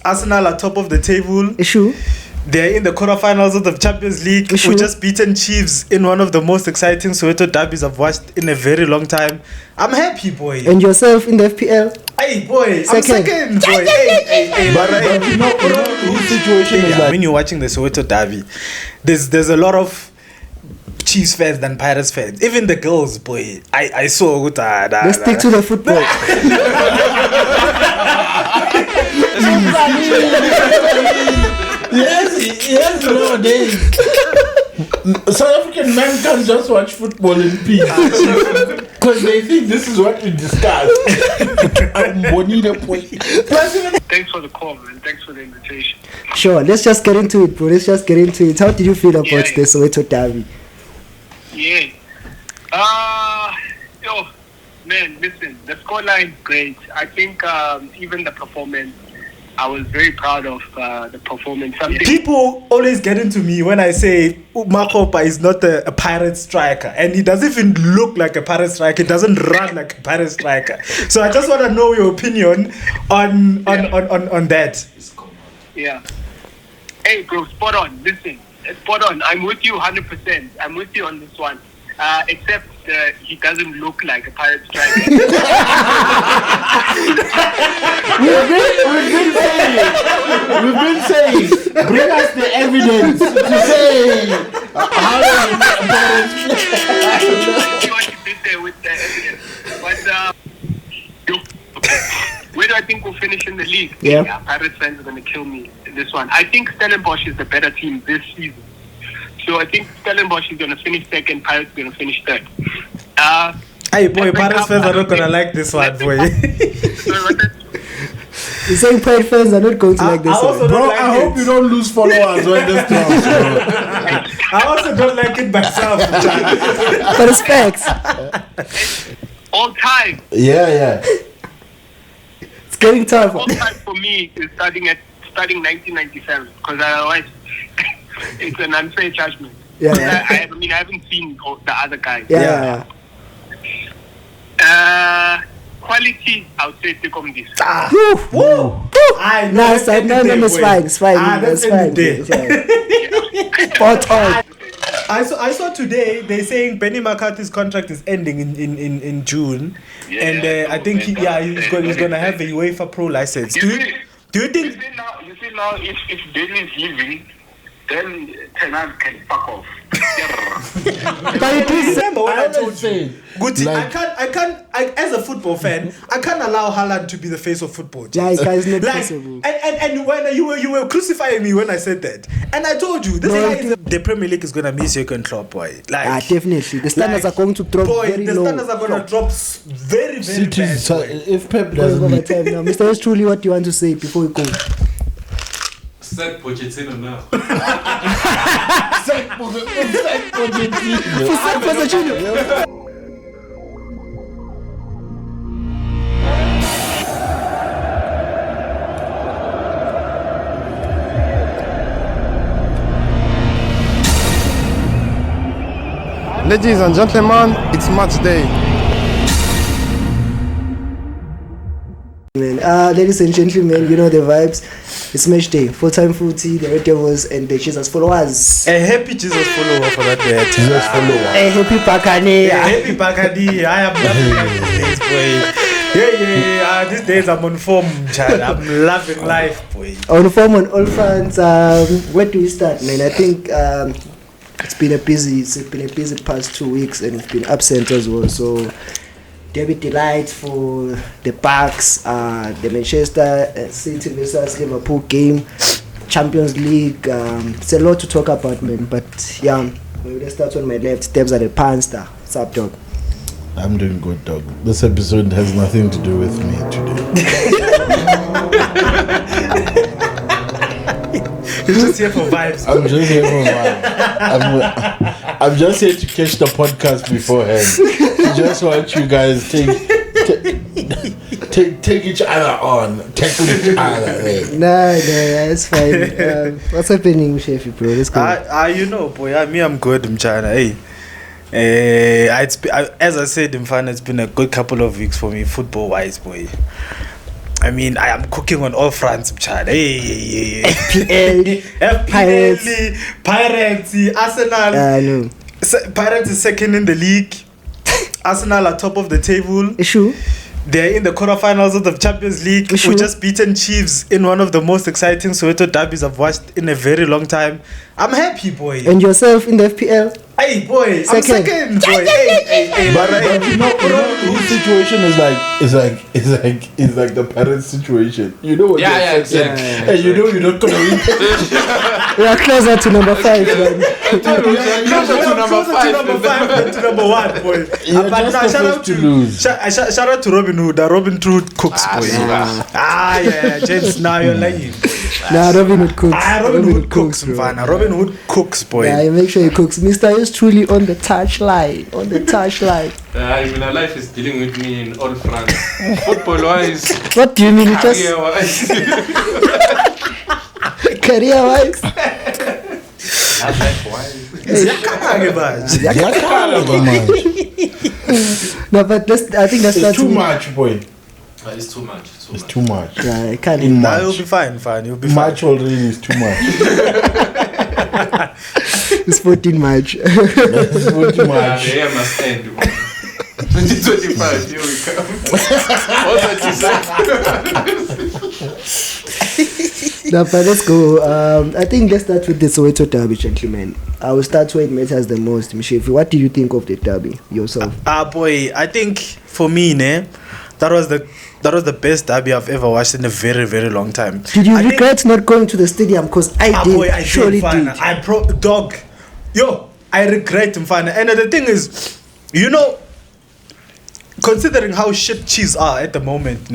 Arsenal are top of the table. Issue. They're in the quarterfinals of the Champions League. Issue. We just beaten Chiefs in one of the most exciting Soweto derbies I've watched in a very long time. I'm happy, boy. And yourself in the FPL? Hey, boy. I'm second, boy. Hey. But you know whose situation is that? When you're watching the Soweto derby, there's a lot of Chiefs fans than Pirates fans. Even the girls, boy. I saw good. Let's stick to the football. Yes, nowadays. South African men can't just watch football in peace. Because they think this is what we discuss. Bonita point. Thanks for the call, man. Thanks for the invitation. Sure, let's just get into it, bro. Let's just get into it. How did you feel about the Soweto derby? Yeah. Man, listen, the scoreline great. I think even the performance, I was very proud of the performance. People always get into me when I say Makopa is not a pirate striker, and he doesn't even look like a pirate striker. He doesn't run like a pirate striker. So I just want to know your opinion on that. Yeah. Hey, bro, spot on. Listen, spot on. I'm with you 100%. I'm with you on this one. Except he doesn't look like a pirate striker. We've been saying, bring us the evidence to say how does a pirate with the evidence. But where do I think we'll finish in the league? Yeah. Pirates fans are going to kill me in this one. I think Stellenbosch is the better team this season. So I think Stellenbosch is going to finish second, Pirates are going to finish third. Hey, boy, Pirates fans are not going to like this one, boy. You're saying Pirate fans are not going to like this one? Bro, I hope you don't lose followers when this drops, bro. I also don't like it myself. But it's facts. All time. Yeah. It's getting tough. All time for me is starting 1997, because otherwise it's an unfair judgment. Yeah. I haven't seen the other guys. Yeah. Quality, I would say Tekom this. Woo! It's fine. It's fine. That's fine. Spot on. I saw today they're saying Benny McCarthy's contract is ending in June, and I think he's gonna have a UEFA Pro license. Do you think? You see now, if Benny is leaving, then Tenant can fuck off. But it is remember when I told you, Guti, like, I can't. As a football fan, I can't allow Haaland to be the face of football. Yeah, it's not possible. And when you were crucifying me when I said that, and I told you the Premier League is gonna miss Jurgen Klopp, boy. Like, definitely, the standards are going to drop very low. The standards are gonna drop very, very bad. So if Pep doesn't over time now, Mr. West, truly, what do you want to say before we go? Sack Pochettino now. Sack Pochettino. Ladies and gentlemen, it's match day. Ladies and gentlemen, you know the vibes. It's match day. Full-time footy, the Red Devils and the Jesus followers. A happy Jesus follower for that way. Jesus follower. A happy Buccaneers. Happy Buccaneers. I am loving life these days, boy. Yeah. These days I'm on form, child. I'm loving life, boy. On form on all fronts. Where do we start, man? I think it's been a busy past 2 weeks, and it's been absent as well. So derby delight for the Bucks, the Manchester City versus Liverpool game, Champions League. It's a lot to talk about, man. But yeah, let's start on my left. Debs at the Panster. What's up, dog? I'm doing good, dog. This episode has nothing to do with me today. You're just here for vibes. I'm just here for vibes. I'm just here to catch the podcast beforehand. Just want you guys take each other on, tackle each other. Right? Nah, it's fine. What's happening, Chefy, bro? Let's go. You know, boy. I'm good in China. Hey. As I said in fun, it's been a good couple of weeks for me, football-wise, boy. I mean, I am cooking on all fronts, Chad. Hey. FPL, Pirates, Arsenal. no. Pirates is second in the league. Arsenal are top of the table. Issue. They're in the quarterfinals of the Champions League. Sure. We just beaten Chiefs in one of the most exciting Soweto derbies I've watched in a very long time. I'm happy, boy. And yourself in the FPL? Hey, boy, I'm second, boy. Hey. But you know his situation is like the parents' situation. You know what? Yeah, exactly. And you know you're not gonna win. We are closer to number 5, man. Closer to number 5 than to number 1, boy. You're But just now, the first to lose. shout out to Robin Hood. Robin Hood cooks, boy. Yeah, James, now you're lying. Nah, Robin Hood cooks. Robin Hood cooks, bro. man. Robin Hood cooks, boy. Yeah, you make sure he cooks. Mr. is truly on the touchline. On the touchline. I mean, life is dealing with me in all fronts. Football-wise, What do you mean? You just career-wise. career-wise? Life-wise. No, but I think that's It's too much, boy. It's too much. It's too much. Yeah, I can't. In Nah, you'll March. be fine. You'll be fine. March already is too much. It's 14 March. It's way too much. The year must end. 2025, here we come. What's that you say? No, but let's go. I think let's start with the Soweto derby, gentlemen. I will start where it matters the most. Mishefi, what do you think of the derby yourself? Boy, I think for me, that was the best derby I've ever watched in a very, very long time. Did you I think- regret not going to the stadium? Because I did. Boy, I surely did. did. I regret him, Fana. And the thing is, you know, considering how shit Chiefs are at the moment,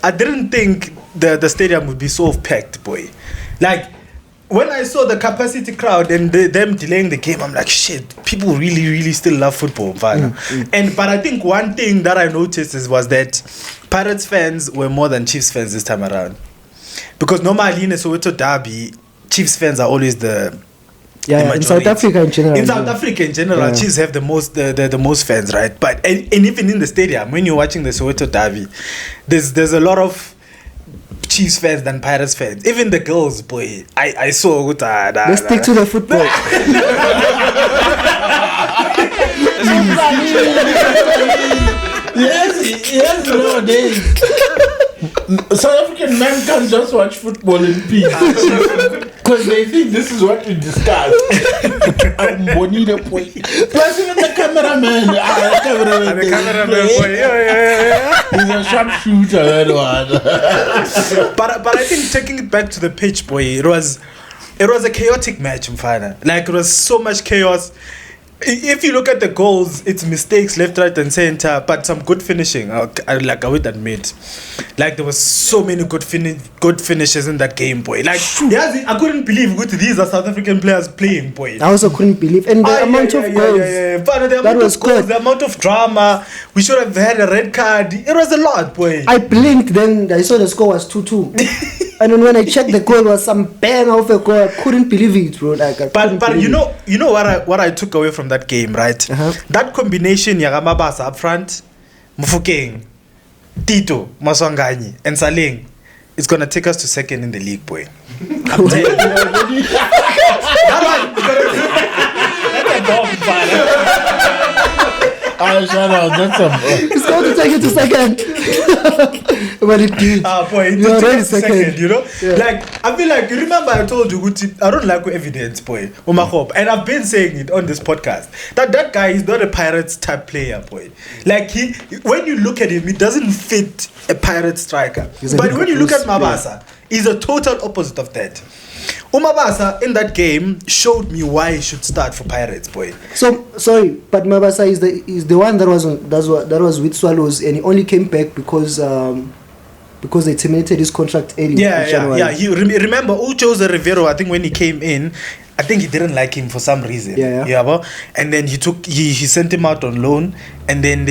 I didn't think the stadium would be so packed, boy. Like, when I saw the capacity crowd and them delaying the game, I'm like, shit, people really, really still love football, Fana. But I think one thing that I noticed was that Pirates fans were more than Chiefs fans this time around. Because normally in a Soweto derby, Chiefs fans are always the Yeah, in South Africa in general. In South Africa in general, Yeah. Chiefs have the most the most fans, right? But and even in the stadium, when you're watching the Soweto derby, there's a lot of Chiefs fans than Pirates fans. Even the girls, boy, I saw. Let's stick to the football. Yes, nowadays. South African men can't just watch football in peace. Because they think this is what we discuss. Bonita point. Plus even the cameraman. The cameraman boy, yeah. He's a sharpshooter, that one. But I think taking it back to the pitch, boy, it was a chaotic match, Mfana. Like, it was so much chaos. If you look at the goals, it's mistakes left, right, and center, but some good finishing. I would admit, like there was so many good finishes in that game, boy. Like, yes, I couldn't believe these are South African players playing, boy. I also couldn't believe. And the amount of goals. But the amount of goals, the amount of drama. We should have had a red card. It was a lot, boy. I blinked, then I saw the score was 2-2. And then when I checked, the goal was some bang of a goal. I couldn't believe it, bro. Like, But you know what I took away from that game, right? That combination Yagamabasa up front, Mufukeng, Tito, Maswanganyi, and Saleng, it's gonna take us to second in the league, boy. I'm telling you. That's a bomb, man. Shout out, that's a it's going to take you to second. But it did. Boy, it You're took already us to second, you know? Yeah. Like, I feel like, you remember I told you, Guti, I don't like evidence, boy. And I've been saying it on this podcast. That guy is not a Pirates type player, boy. Like, when you look at him, he doesn't fit a Pirate striker. But when you look at Mabasa, he's a total opposite of that. Umabasa in that game showed me why he should start for Pirates, boy. So sorry, but Mabasa is the one that was with Swallows, and he only came back because they terminated his contract early. Yeah. Remember, Jose Rivero, I think when he came in, I think he didn't like him for some reason. Yeah. And then he sent him out on loan, and then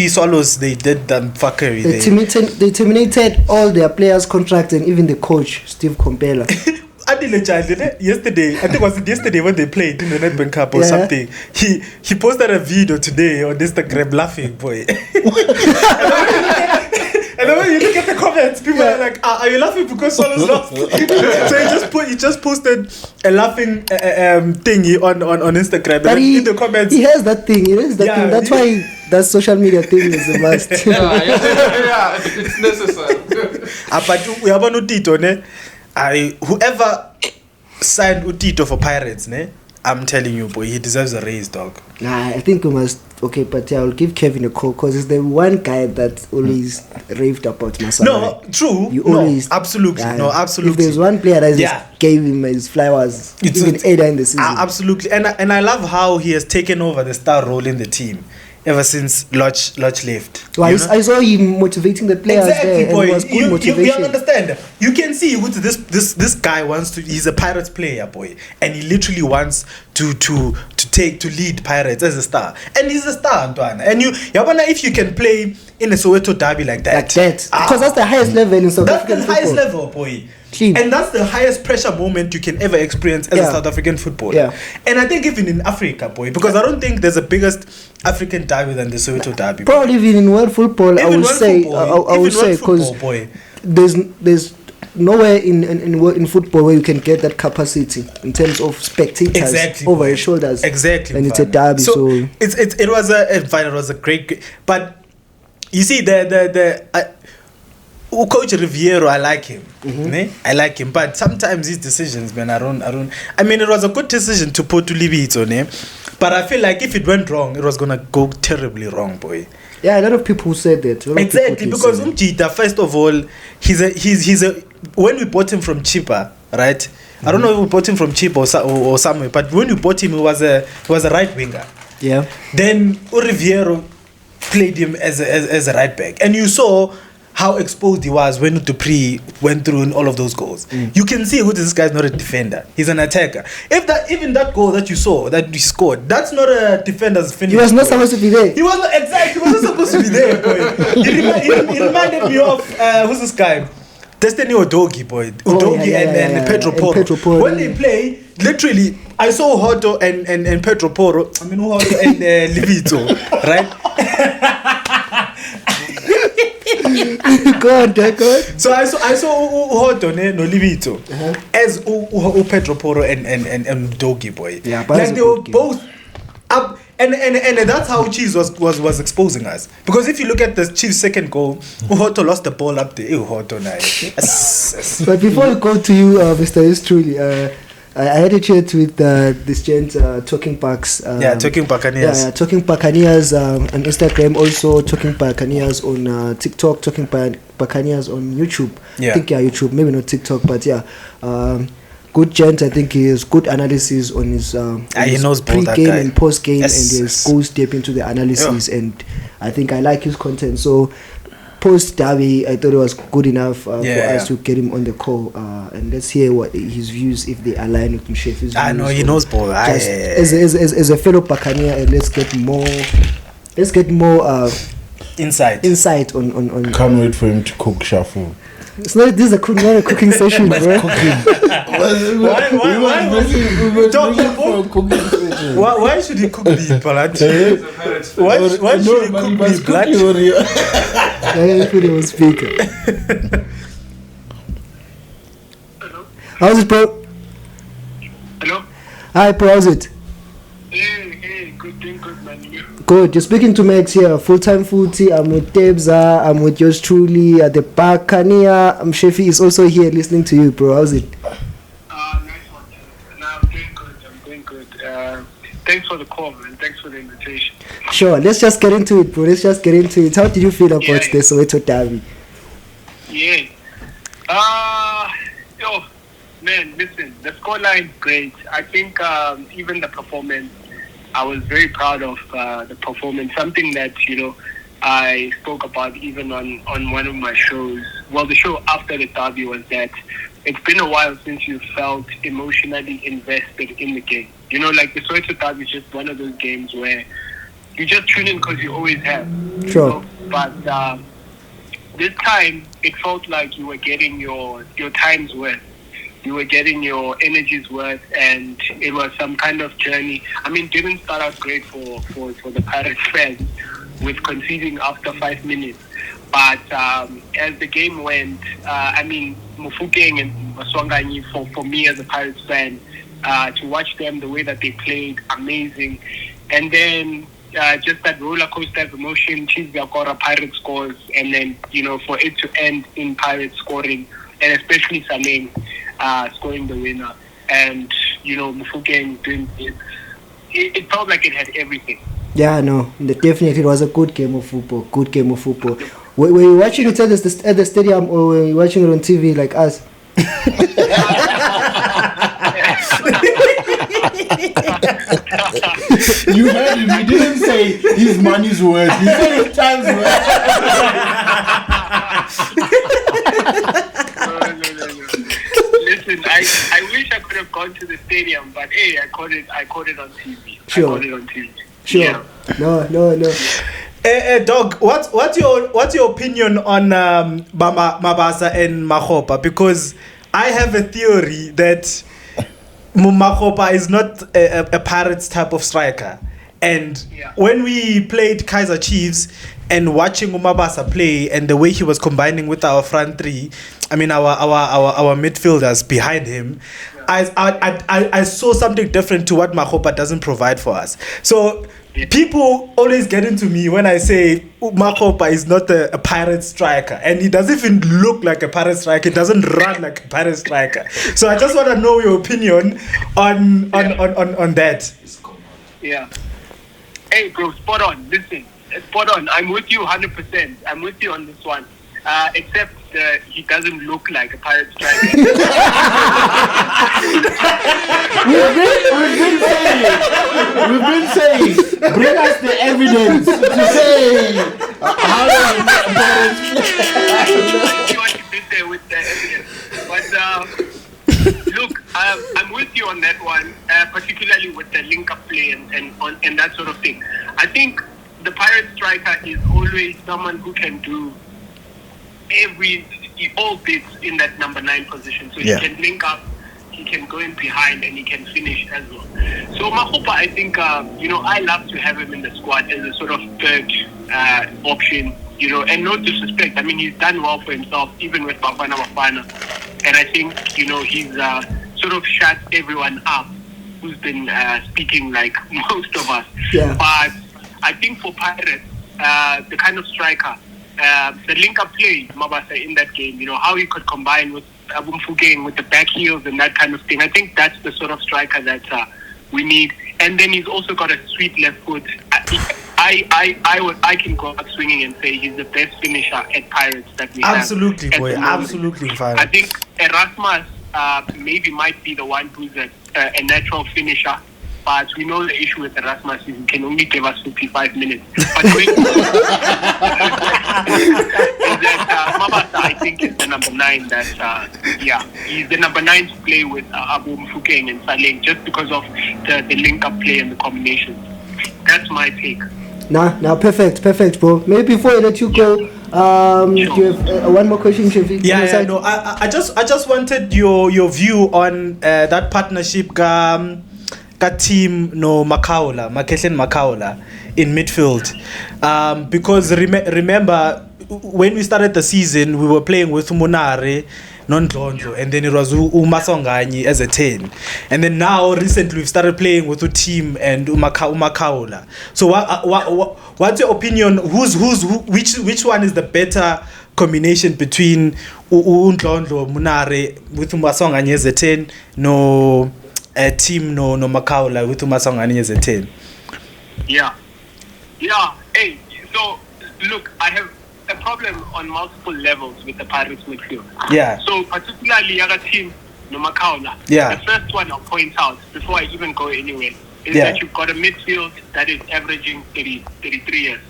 Swallows, they did that fuckery. They terminated all their players' contracts and even the coach, Steve Compella. Yesterday, I think it was yesterday when they played in the Nedbank Cup or something. He posted a video today on Instagram laughing, boy. And And then when you look at the comments, people are like, "Are you laughing because Swallows lost?" So he just posted a laughing thingy on Instagram. But And in the comments, he has that thing. He has that thing. That's why that social media thing is a must. yeah, it's necessary. but we have no Tito, ne? Whoever signed Utito for Pirates, ne? I'm telling you, boy, he deserves a raise, dog. Nah, I think we must. Okay, but I'll give Kevin a call because he's the one guy that always raved about Maswanganyi. No, true. Absolutely. If there's one player that just gave him his flowers, even Ada in the season. Absolutely, and I love how he has taken over the star role in the team ever since Lodge left. Well, I saw him motivating the players there, boy. And it was good motivation. You understand? You can see this guy wants to. He's a Pirates player, boy, and he literally wants to lead Pirates as a star, and he's a star, Antoine. And Yabana, if you can play in a Soweto derby like that, because that's the highest level in South African football. That's the highest level, boy. Clean. And that's the highest pressure moment you can ever experience as a South African footballer. Yeah. And I think even in Africa, boy, because I don't think there's a biggest African derby than the Soweto derby. Probably even in world football, I would say, because there's nowhere in football where you can get that capacity in terms of spectators over your shoulders. Exactly. And it's a derby, so it was a great. But you see, Coach Riviero, I like him. I like him, but sometimes his decisions, man, I don't. I mean, it was a good decision to put to Libito, but I feel like if it went wrong, it was gonna go terribly wrong, boy. Yeah, a lot of people said that. Exactly, because Umjita, first of all, he's a. When we bought him from cheaper, right? I don't know if we bought him from cheap or somewhere, but when we bought him, he was a right winger. Yeah. Then Riviero played him as a right back, and you saw how exposed he was when Dupree went through in all of those goals. You can see this guy's not a defender. He's an attacker. Even that goal that you saw, that he scored, that's not a defender's finish. He was not supposed to be there. He was not, exactly. He was not supposed to be there, boy. He reminded me of, who's this guy? Destiny Udogi, boy. Udogi and Pedro Porro. When they play, literally, I saw Hoto and Pedro Porro. I mean, Hoto and Livito, right? God. So I saw Hoto no Livito as Pedro Porro and Dogi, boy. Yeah, like they were both up, and that's how Chiefs was exposing us. Because if you look at the Chiefs' second goal, Hoto lost the ball up there. Hoto nice. But before we go to you, Mr. Truly, I had a chat with this gent, Talking Bucks. Talking Buccaneers. Yeah, Talking Buccaneers on Instagram, also Talking Buccaneers on TikTok, Talking Buccaneers on YouTube. Yeah. I think YouTube, maybe not TikTok, but good gent. I think he has good analysis on his, he knows pre-game and post-game, yes. and he goes deep into the analysis, and I think I like his content. So post-derby, I thought it was good enough for us to get him on the call, and let's hear what his views, if they align with Mshefi's views. I know he knows ball. As a fellow Buccaneer, let's get more insight on. Can't wait for him to cook shuffle. It's not. This is not a cooking session, bro. Why should he cook beef, Palat? Why should he cook beef, Black? I put him on speaker. How's it, bro? Hello? Hi, bro. How's it? Hey, good, man. Good. You're speaking to Max here, full-time footy. I'm with Debza. I'm with yours truly at the Buccaneer. Shefi is also here listening to you, bro. How's it? Nice one. No, I'm doing good. Thanks for the call, man. Thanks for the invitation. Sure. Let's just get into it, bro. How did you feel about the Soweto derby? Yeah. Man, listen, the scoreline great. I think even the performance, I was very proud of the performance. Something that, I spoke about even on one of my shows. Well, the show after the derby was that it's been a while since you felt emotionally invested in the game. Like the Soweto derby is just one of those games where you just tune in because you always have. Sure. But this time, it felt like you were getting your time's worth. You were getting your energy's worth, and it was some kind of journey. I mean, didn't start out great for the Pirates fans with conceding after 5 minutes. But as the game went, Mufokeng and Maswanganyi, for me as a Pirates fan, to watch them, the way that they played, amazing. And then just that roller coaster of emotion, Chizakora, Pirates scores, and then, for it to end in Pirates scoring, and especially Saleng scoring the winner. And, Mufokeng doing it. It felt like it had everything. Yeah, no, definitely it was a good game of football. Good game of football. Were you watching it at the stadium, or were you watching it on TV like us? You heard him. He didn't say his money's worth. He said his time's worth. No. Listen, I wish I could have gone to the stadium, but hey, I caught it on TV. Sure. I caught it on TV. Sure. Yeah. No. Dog, what's your opinion on Mabasa and Makgopa? Because I have a theory that Makgopa is not a Pirates type of striker. And when we played Kaizer Chiefs and watching Mabasa play and the way he was combining with our front three, our midfielders behind him, I saw something different to what Makgopa doesn't provide for us. So people always get into me when I say Makgopa is not a Pirate striker, and he doesn't even look like a Pirate striker. He doesn't run like a Pirate striker. So I just want to know your opinion on that. Yeah. Hey, bro, spot on. Listen, spot on. I'm with you 100%. I'm with you on this one. Except he doesn't look like a Pirate striker. We've been saying, bring us the evidence to say how you want to sit there with the evidence. But look, I'm with you on that one, particularly with the link-up play and that sort of thing. I think the Pirate striker is always someone who can do all bits in that number 9 position. So he can link up, he can go in behind, and he can finish as well. So Makgopa, I think, I love to have him in the squad as a sort of third option, and no disrespect. I mean, he's done well for himself, even with Bafana. And I think, he's sort of shut everyone up who's been speaking like most of us. Yeah. But I think for Pirates, the kind of striker, the link-up play, Mabasa, in that game, how he could combine with Mufokeng with the back heels and that kind of thing. I think that's the sort of striker that we need. And then he's also got a sweet left foot. I can go out swinging and say he's the best finisher at Pirates that we have. Absolutely, boy. Absolutely fine. I think Erasmus maybe might be the one who's a natural finisher. But we know the issue with Erasmus is he can only give us 55 minutes. But Mabasa, I think, is the number 9 that, he's the number 9 to play with Mufokeng and Saleng just because of the link-up play and the combinations. That's my take. Now, perfect, bro. Maybe before I let you go, do you have one more question, Shafi? Yeah, no. I just wanted your view on that partnership team Makaula in midfield, because remember when we started the season we were playing with Munare, Nondlondlo, and then it was Maswanganyi as a 10, and then now recently we've started playing with a team and Makaula. So what's your opinion? Which one is the better combination between Ndlondlo, Munare with Maswanganyi as a 10, team no Makaula with Maswanganyi as a 10? Yeah. Hey, so look, I have a problem on multiple levels with the Pirates midfield. Yeah. So particularly other team no Makaula. Yeah. The first one I'll point out before I even go anywhere is that you've got a midfield that is averaging 33 years.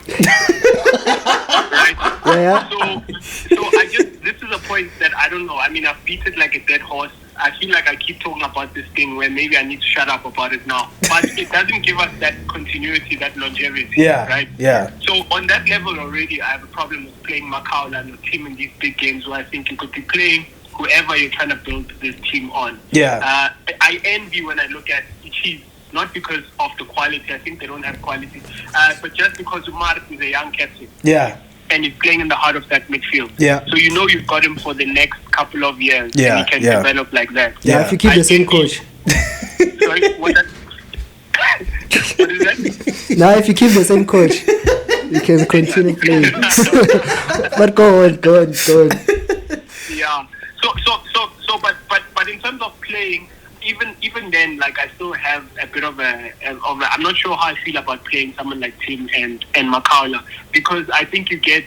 Right? Yeah. So this is a point that I don't know. I mean, I've beat it like a dead horse. I feel like I keep talking about this thing where maybe I need to shut up about it now. But it doesn't give us that continuity, that longevity. Yeah. Right? Yeah. So on that level already, I have a problem with playing Makaula and the team in these big games where I think you could be playing whoever you're trying to build this team on. Yeah. I envy when I look at Chiefs, not because of the quality. I think they don't have quality. But just because Umar is a young captain. Yeah. and he's playing in the heart of that midfield. Yeah. So you've got him for the next couple of years. Yeah, And he can yeah. develop like that. Yeah, if you keep the same coach. Sorry, what is that? Now, if you keep the same coach, you can continue playing. But go on. Yeah. But in terms of playing, even then, like I still have a bit of a I'm not sure how I feel about playing someone like Tim and Makaula, because I think you get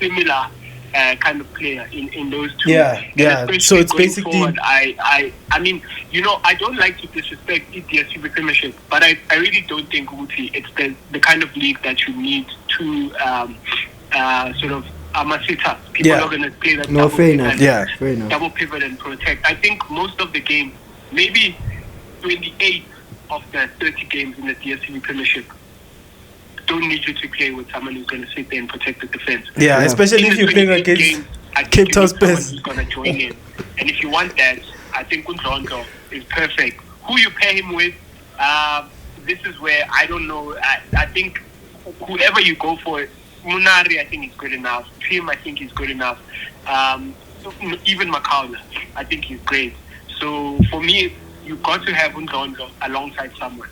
similar kind of player in those two. Yeah. So it's going basically forward, I mean, I don't like to disrespect DSU Premiership, but I really don't think Uti it's the kind of league that you need to sort of Amasita. People are going to play that no, fair enough. Yeah, fair enough. Double pivot and protect. I think most of the games, maybe 28 of the 30 games in the DSU Premiership, don't need you to play with someone who's going to sit there and protect the defense. Yeah, especially if you're playing against Cape Town Spurs. Who's going to join in. And if you want that, I think Undlondo is perfect. Who you pair him with, this is where I don't know. I think whoever you go for, Munari, I think he's good enough. Tim, I think he's good enough. Even Makaula, I think he's great. So for me, you've got to have Undlondo alongside someone.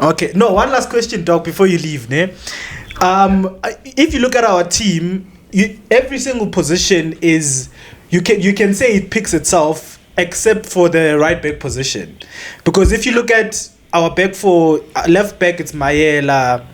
Okay. No, one last question, Doc, before you leave. Ne? If you look at our team, every single position is you can say it picks itself except for the right back position, because if you look at our back for left back, it's Mayela,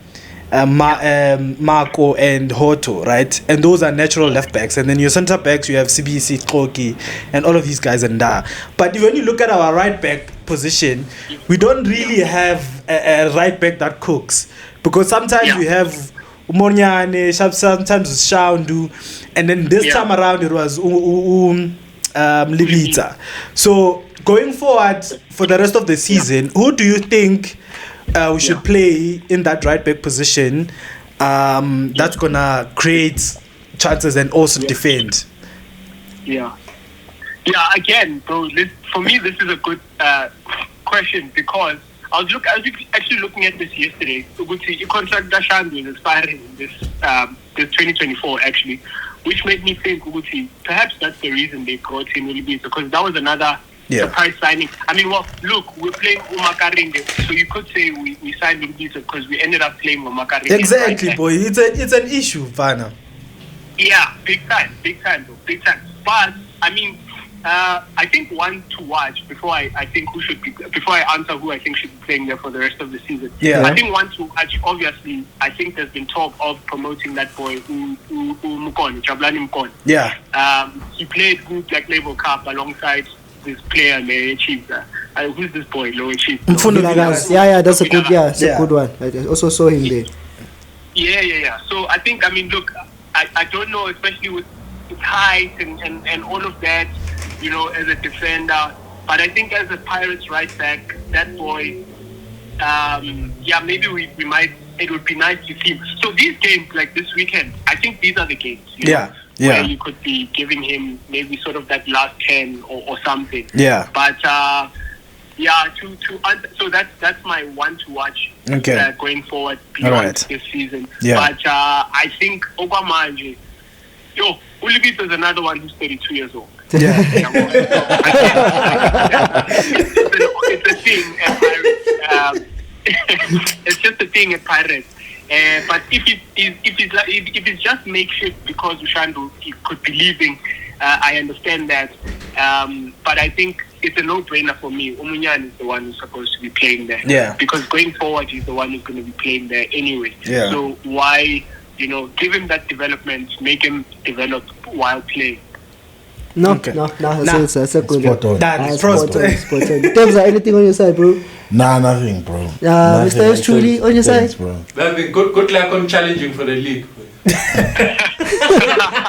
Marco and Hoto, right? And those are natural left backs. And then your centre backs, you have CBC, Koki, and all of these guys and da. But when you look at our right back position, we don't really have a right back that cooks, because sometimes we have Monyane, sometimes it's Shaundu, and then this time around it was Libita. So going forward for the rest of the season, who do you think we should play in that right back position that's gonna create chances and also defend? Yeah, again, bro, for me this is a good question, because I was actually looking at this yesterday. The contract Dashandu is expiring this 2024 actually, which made me think perhaps that's the reason they brought in Ulibisa, because that was another surprise signing. I mean, well, look, we're playing Umakaringe, so you could say we signed Ulibisa because we ended up playing Umakaringe. Exactly, right? boy. It's an issue, Vana. Yeah, big time, bro, big time. But I mean, I think one to watch before I answer who I think should be playing there for the rest of the season. Yeah. I think one to watch, obviously, I think there's been talk of promoting that boy Mukon, Jablani Mukon. Yeah. He played good Black Label Cup alongside this player, Lowe Chief. Who's this boy, Lowe Chief? Yeah, that's a good, a good one. I also saw him there. Yeah. So I think, look, I don't know, especially with height and all of that, as a defender. But I think as a Pirates right back, that boy, maybe we might, it would be nice to see him. So these games, like this weekend, I think these are the games. Where you could be giving him maybe sort of that last 10 or something. Yeah. But, so that's my one to watch going forward beyond this season. Yeah. But I think Obamanje, Ulibisa is another one who's 32 years old. Yeah. It's a thing at Pirates. It's just a thing at Pirates. But if it's just makeshift because Ushandu could be leaving, I understand that. But I think it's a no-brainer for me. Umunyan is the one who's supposed to be playing there. Yeah. Because going forward, he's the one who's going to be playing there anyway. Yeah. So why, give him that development, make him develop while playing. That's a good one. That's spot on. Terms, anything on your side, bro? Nah, nothing, bro. Mr. S. Truly, on your side? Bro. Nothing. Good luck on challenging for the league.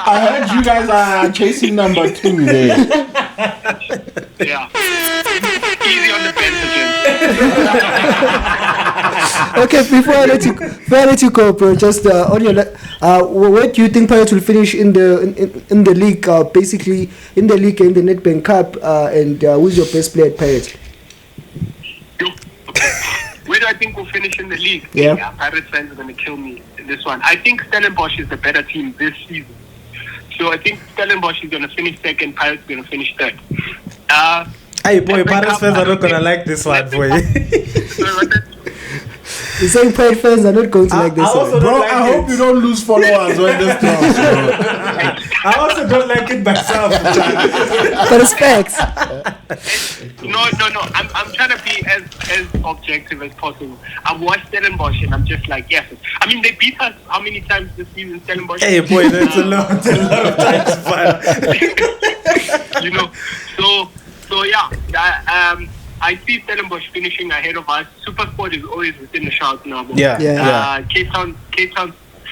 I heard you guys are chasing number 2 there. Yeah. Easy on the bench again. Okay, before I let you go, bro, just on your where do you think Pirates will finish in the league? Basically, in the league and the Nedbank Cup, and who's your best player at Pirates? Where do I think we'll finish in the league? Yeah. Pirates fans are going to kill me this one. I think Stellenbosch is the better team this season. So I think Stellenbosch is going to finish second, Pirates are going to finish third. Hey, boy, Pirates fans are not going to like this one, boy. You're saying Pirate fans are not going to like this one. Bro, I hope you don't lose followers when this comes. I also don't like it myself. But it's facts. No. I'm trying to be as objective as possible. I've watched Stellenbosch and I'm just like, yes. I mean, they beat us how many times this season, Stellenbosch? Hey, boy, that's a lot of times, man. You know, so yeah. I see Stellenbosch finishing ahead of us. Supersport is always within the shout now. Yeah. Cape Town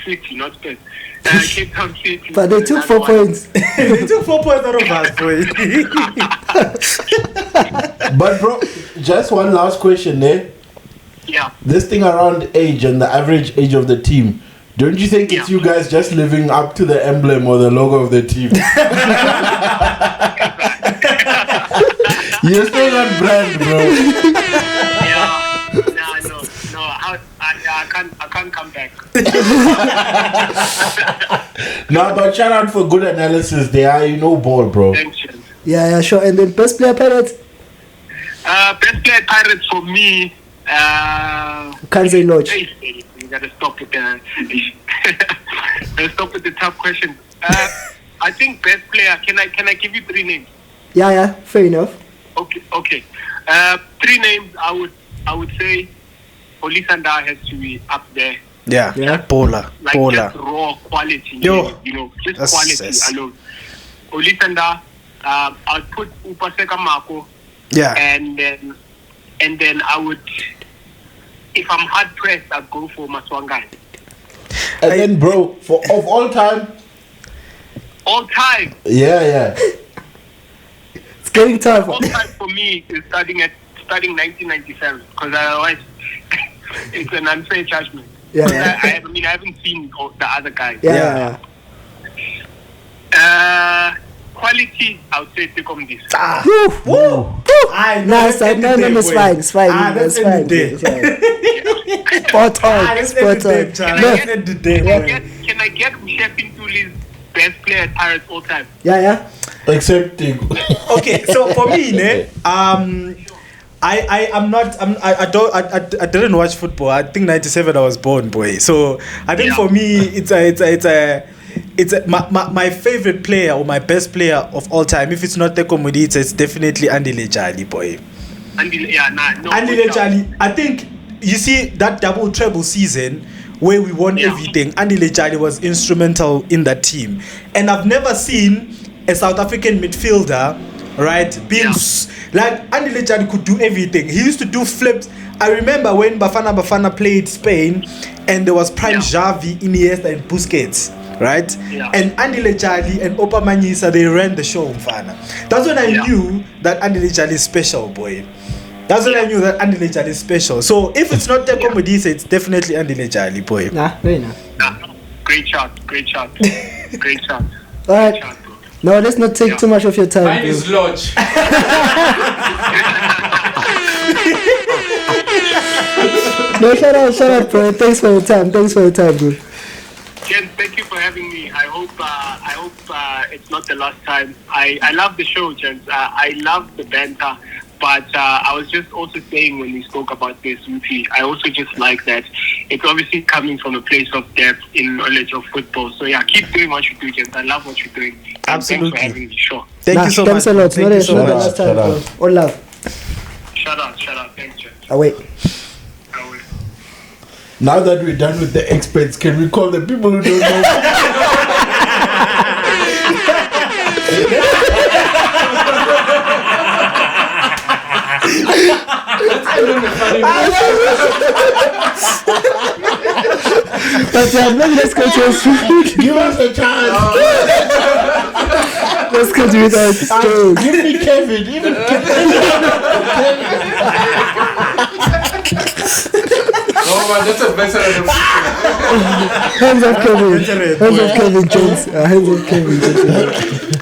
City, not Spurs. Cape Town City. But they took 4 points. They took 4 points out of us, boy. But bro, just one last question there. Yeah. This thing around age and the average age of the team, don't you think it's you guys just living up to the emblem or the logo of the team? You're still not brand, bro. No. I can't come back. No, but shout out for good analysis there. You know ball, bro. Thanks, Jen. Yeah, sure. And then best player Pirates? Best player Pirates for me. Can't say Lodge. You gotta stop with the. Let's stop with the tough questions. I think best player. Can I give you 3 names? Yeah, fair enough. Okay. 3 names. I would say Olisanda has to be up there. Yeah. Bowler. Like just raw quality. Yo. You know, just quality alone. Olisanda. I'll put Upaseka Mako. Yeah. And then I would, if I'm hard pressed, I'd go for Maswanganyi. And then, bro, of all time. All time. Yeah. It's getting tough. All time for me is starting 1997, because otherwise it's an unfair judgment. Yeah. I haven't seen the other guys. Yeah. Quality, I would say Tekom this. Woo! No, it's fine. It's fine. That's fine. Spot on. Can I get Sheffield Tuli's best player at Pirates all time? Yeah. Except Okay, so for me, I didn't watch football. I think 97 I was born, boy. So I think for me it's my favorite player or my best player of all time. If it's not Teko Modise, it's definitely Andile Jali, boy. Andile Jali. I think you see that double treble season where we won everything. Andile Jali was instrumental in that team, and I've never seen a South African midfielder, right, being like Andile Jali could do everything. He used to do flips. I remember when Bafana played Spain, and there was Prime Xavi, Iniesta, and Busquets. Right? Yeah. And Andile Jali and Opa Manyisa, they ran the show, Mfana. That's when I knew that Andile Jali is special, boy. That's when I knew that Andile Jali is special. So if it's not Teko Modise, it's definitely Andile Jali, boy. Very nice. Great shot. All right. No, let's not take too much of your time. Mine is Lodge. No, shout out, bro. Thanks for your time, bro. Jen, thank you for having me. I hope it's not the last time. I love the show, Jen. I love the banter. But I was just also saying when we spoke about this, I also just like that it's obviously coming from a place of depth in knowledge of football. So yeah, keep doing what you do, Jen. I love what you're doing. And Absolutely. Thanks for having me. Sure. Thank you so thanks much. a lot. Thank you so much. Shout out. All love. Shut up. Thanks, Jen. Away. Now that we're done with the experts, can we call the people who don't know? But maybe let's go to Give us a chance. let's go to it. Give me Kevin. Even Kevin. Oh man, that's a better than Hands off Kevin Jones. Hands off Kevin Jones.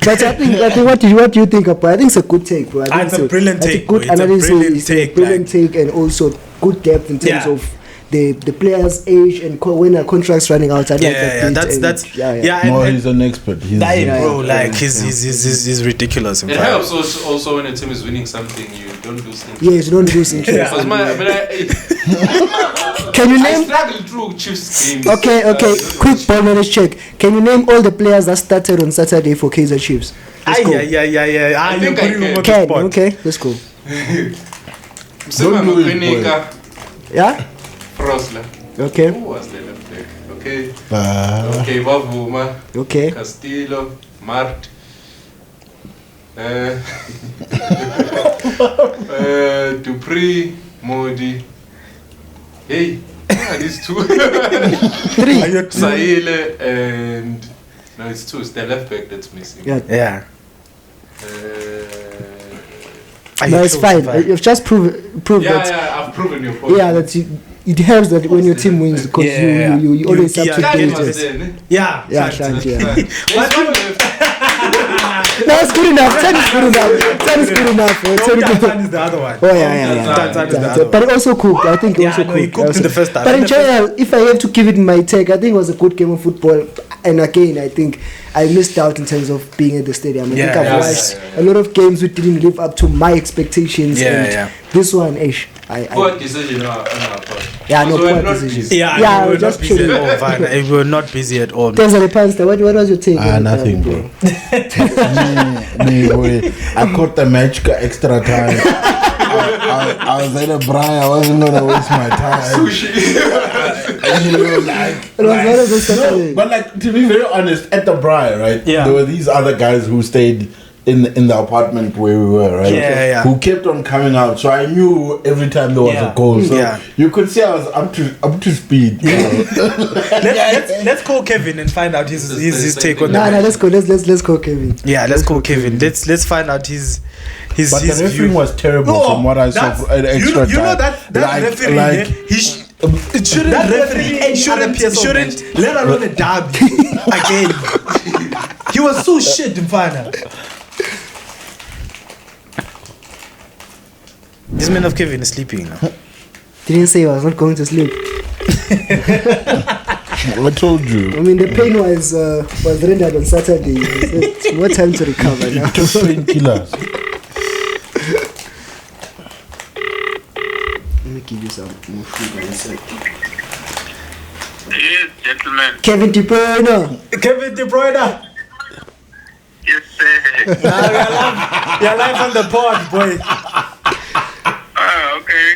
But I think what do you think about? I think it's a good take, bro. It's a brilliant take. Good analysis. It's a brilliant take, and also good depth in terms of the players' age and when a contract's running out. I like that. No, he's an expert. He's bro, like he's ridiculous. It helps also when a team is winning something, you don't lose interest. Yes, you don't lose interest. Can you name? I struggle through Chiefs games. Okay. Quick ball knowledge check. Can you name all the players that started on Saturday for Kaizer Chiefs? Yeah. I think I can. Okay, let's go. Yeah. Frosler. Okay. Who was the left back? Okay. Okay, Bavuma. Okay. Castillo. Mart. Dupree. Modi. Hey, who are these two? Three. Saile and... No, it's two. It's the left back that's missing. Yeah. No, it's fine. You've just proved that. Yeah, I've proven your point. Yeah, that it helps that when your team wins because you always substitute. Yeah, Shanti. But That's good enough. 10 is good enough. 10 is good enough. Tantan is the other one. Oh yeah. Tantan is the other one. But it also cooked. I think it also cooked. He cooked in the first half. But in general, if I have to give it my take, I think it was a good game of football. And again, I think I missed out in terms of being at the stadium. I think I've watched a lot of games which didn't live up to my expectations. This one, Poor decision on our part. Yeah, no poor decision. We were just busy at all. We were not busy at all. What was your take? Nothing, bro. Boy. I caught the match extra time. I was at a braai. I wasn't gonna waste my time. But like, to be very honest, at the braai, right? Yeah. There were these other guys who stayed in the apartment where we were, right? Who kept on coming out. So I knew every time there was a goal. So you could see I was up to speed. Let's call Kevin and find out his take on that. Let's go Kevin. Yeah, let's call Kevin. Let's find out his But the refereeing was terrible from what I saw at extra time. You know that referee, it shouldn't referee, shouldn't let alone a derby again. He was so shit in final. This man of Kevin is sleeping now. Didn't say I was not going to sleep. I told you. I mean, the pain was rendered on Saturday. More time to recover now. It took painkillers. Let me give you some more food on the side. Yes, gentlemen. Kevin De Bruyne. Yes, sir. You're live on the pod, boy. Okay.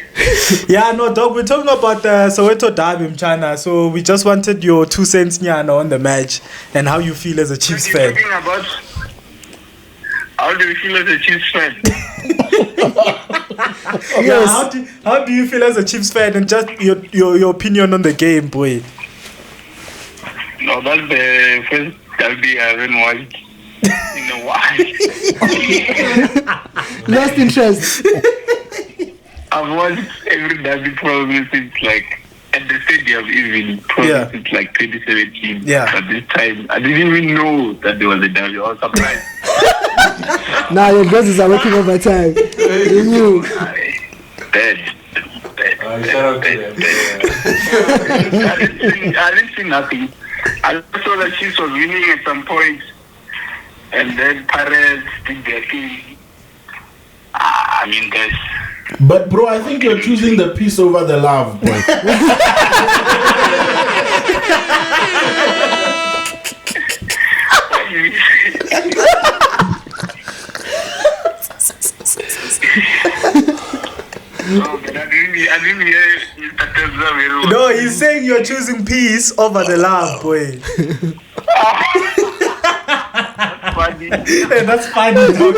Yeah, no, dog. We're talking about the Soweto derby in China. So we just wanted your 2 cents, Nyana, on the match and how you feel as a Chiefs fan. Talking about how do you feel as a Chiefs fan? Yes. How do you feel as a Chiefs fan and just your opinion on the game, boy? No, that's the first derby I haven't watched in a while. Lost interest. I've watched every derby probably since like at the stadium even probably since like 2017. Yeah. But this time I didn't even know that there was a derby. I was surprised. Now your guesses are working overtime. You knew. Dead. Shout out to them. I didn't see nothing. I saw that Chiefs was winning at some point, and then Pirates did their thing. I mean, guys. But bro, I think you're choosing the peace over the love, boy. No, but I didn't hear Mr. Tezza very well. No, he's saying you're choosing peace over the love, boy. Funny. Hey, that's funny, dog.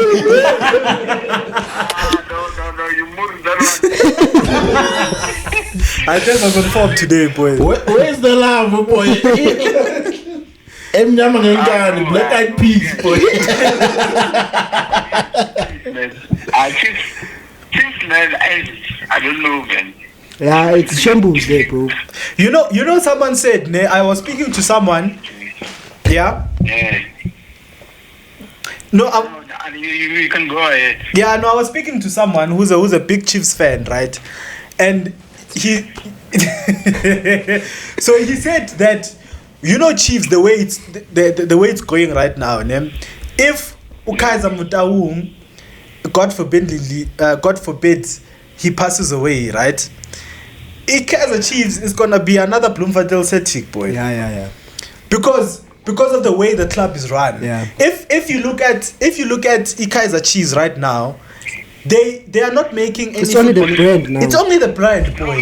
No, you moved that one. I think I'm gonna fall today, boy. Where's the love, boy? Black Eyed Peas, boy. Chiefs, man, I don't know, man. Yeah, it's shambles there, bro. You know, someone said, I was speaking to someone. Yeah. Yeah. No, you can go ahead. Yeah, no, I was speaking to someone who's a big Chiefs fan, right? And So he said that, Chiefs, the way it's the way it's going right now, if Ukaiza Mutaung, God forbid, he passes away, right? Kaizer Chiefs is gonna be another Bloemfontein Celtic, boy. Yeah. Because of the way the club is run. Yeah. If you look at Kaizer Chiefs right now, they are not making any. It's only the brand now. It's only the brand, boy.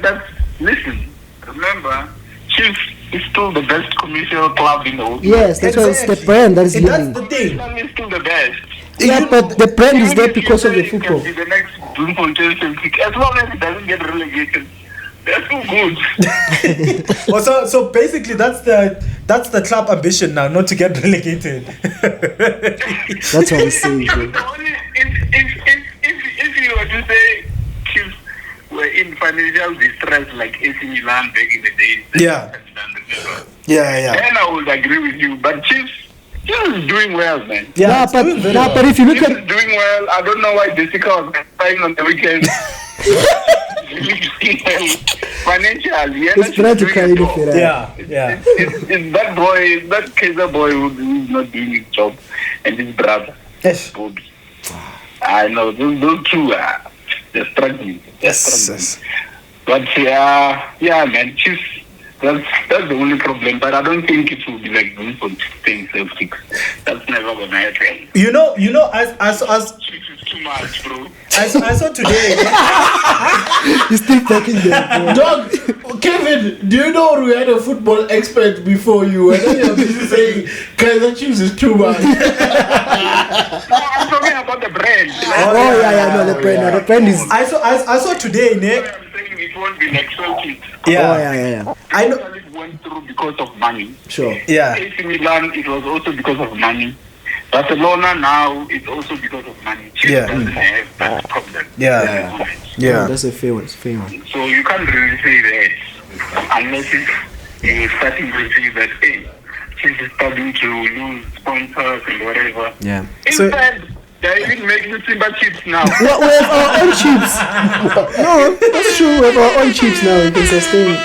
But listen, remember, Chiefs is still the best commercial club in the world. Yes, that's why it's the brand that is And leading. that's the thing. It's still the best. Yeah, but the brand is there because of the It football. can be the next Bloemfontein Celtic, as long as it doesn't get relegated. They're too good. Well, so basically that's the club ambition now, not to get relegated. That's what I'm saying, bro. If you were to say Chiefs were in financial distress like AC Milan back in the day, Yeah. then I would agree with you. But Chiefs is doing well, man. Yeah, it's doing very well. But if you look Chiefs at is doing well. I don't know why Jessica was crying on the weekend. Financially, it's better to cry in the fair. Yeah. It's that boy, that Kaiser boy who's not doing his job, and his brother, Yes. Bobby. I know those two they're struggling. Yes. But yeah, man, Chiefs. That's the only problem. But I don't think it will be like this for staying Celtics. That's never gonna happen. As Chiefs is too much, bro. I saw today. he's still talking there, bro. Dog, Kevin, do you know we had a football expert before you? And then you're busy saying Kaizer Chiefs is too much. No, I'm talking about the brand. Oh yeah, no, the brand. The brand is. I saw today, ne? I'm saying it won't be like Celtics. Yeah. Oh yeah. I know. It went through because of money. Sure. Yeah. AC Milan, it was also because of money. Barcelona now, it's also because of money. Chiefs Yeah. doesn't have that problem. Yeah. at the moment. Yeah. That's a fair one. Fair one. So you can't really say that unless you're starting to see that, hey, Chiefs is starting to lose sponsors and whatever. Yeah. In So- fact, they're even making Simba chips now. We have our own chips. No, that's true. We have our own chips now. We can sustain.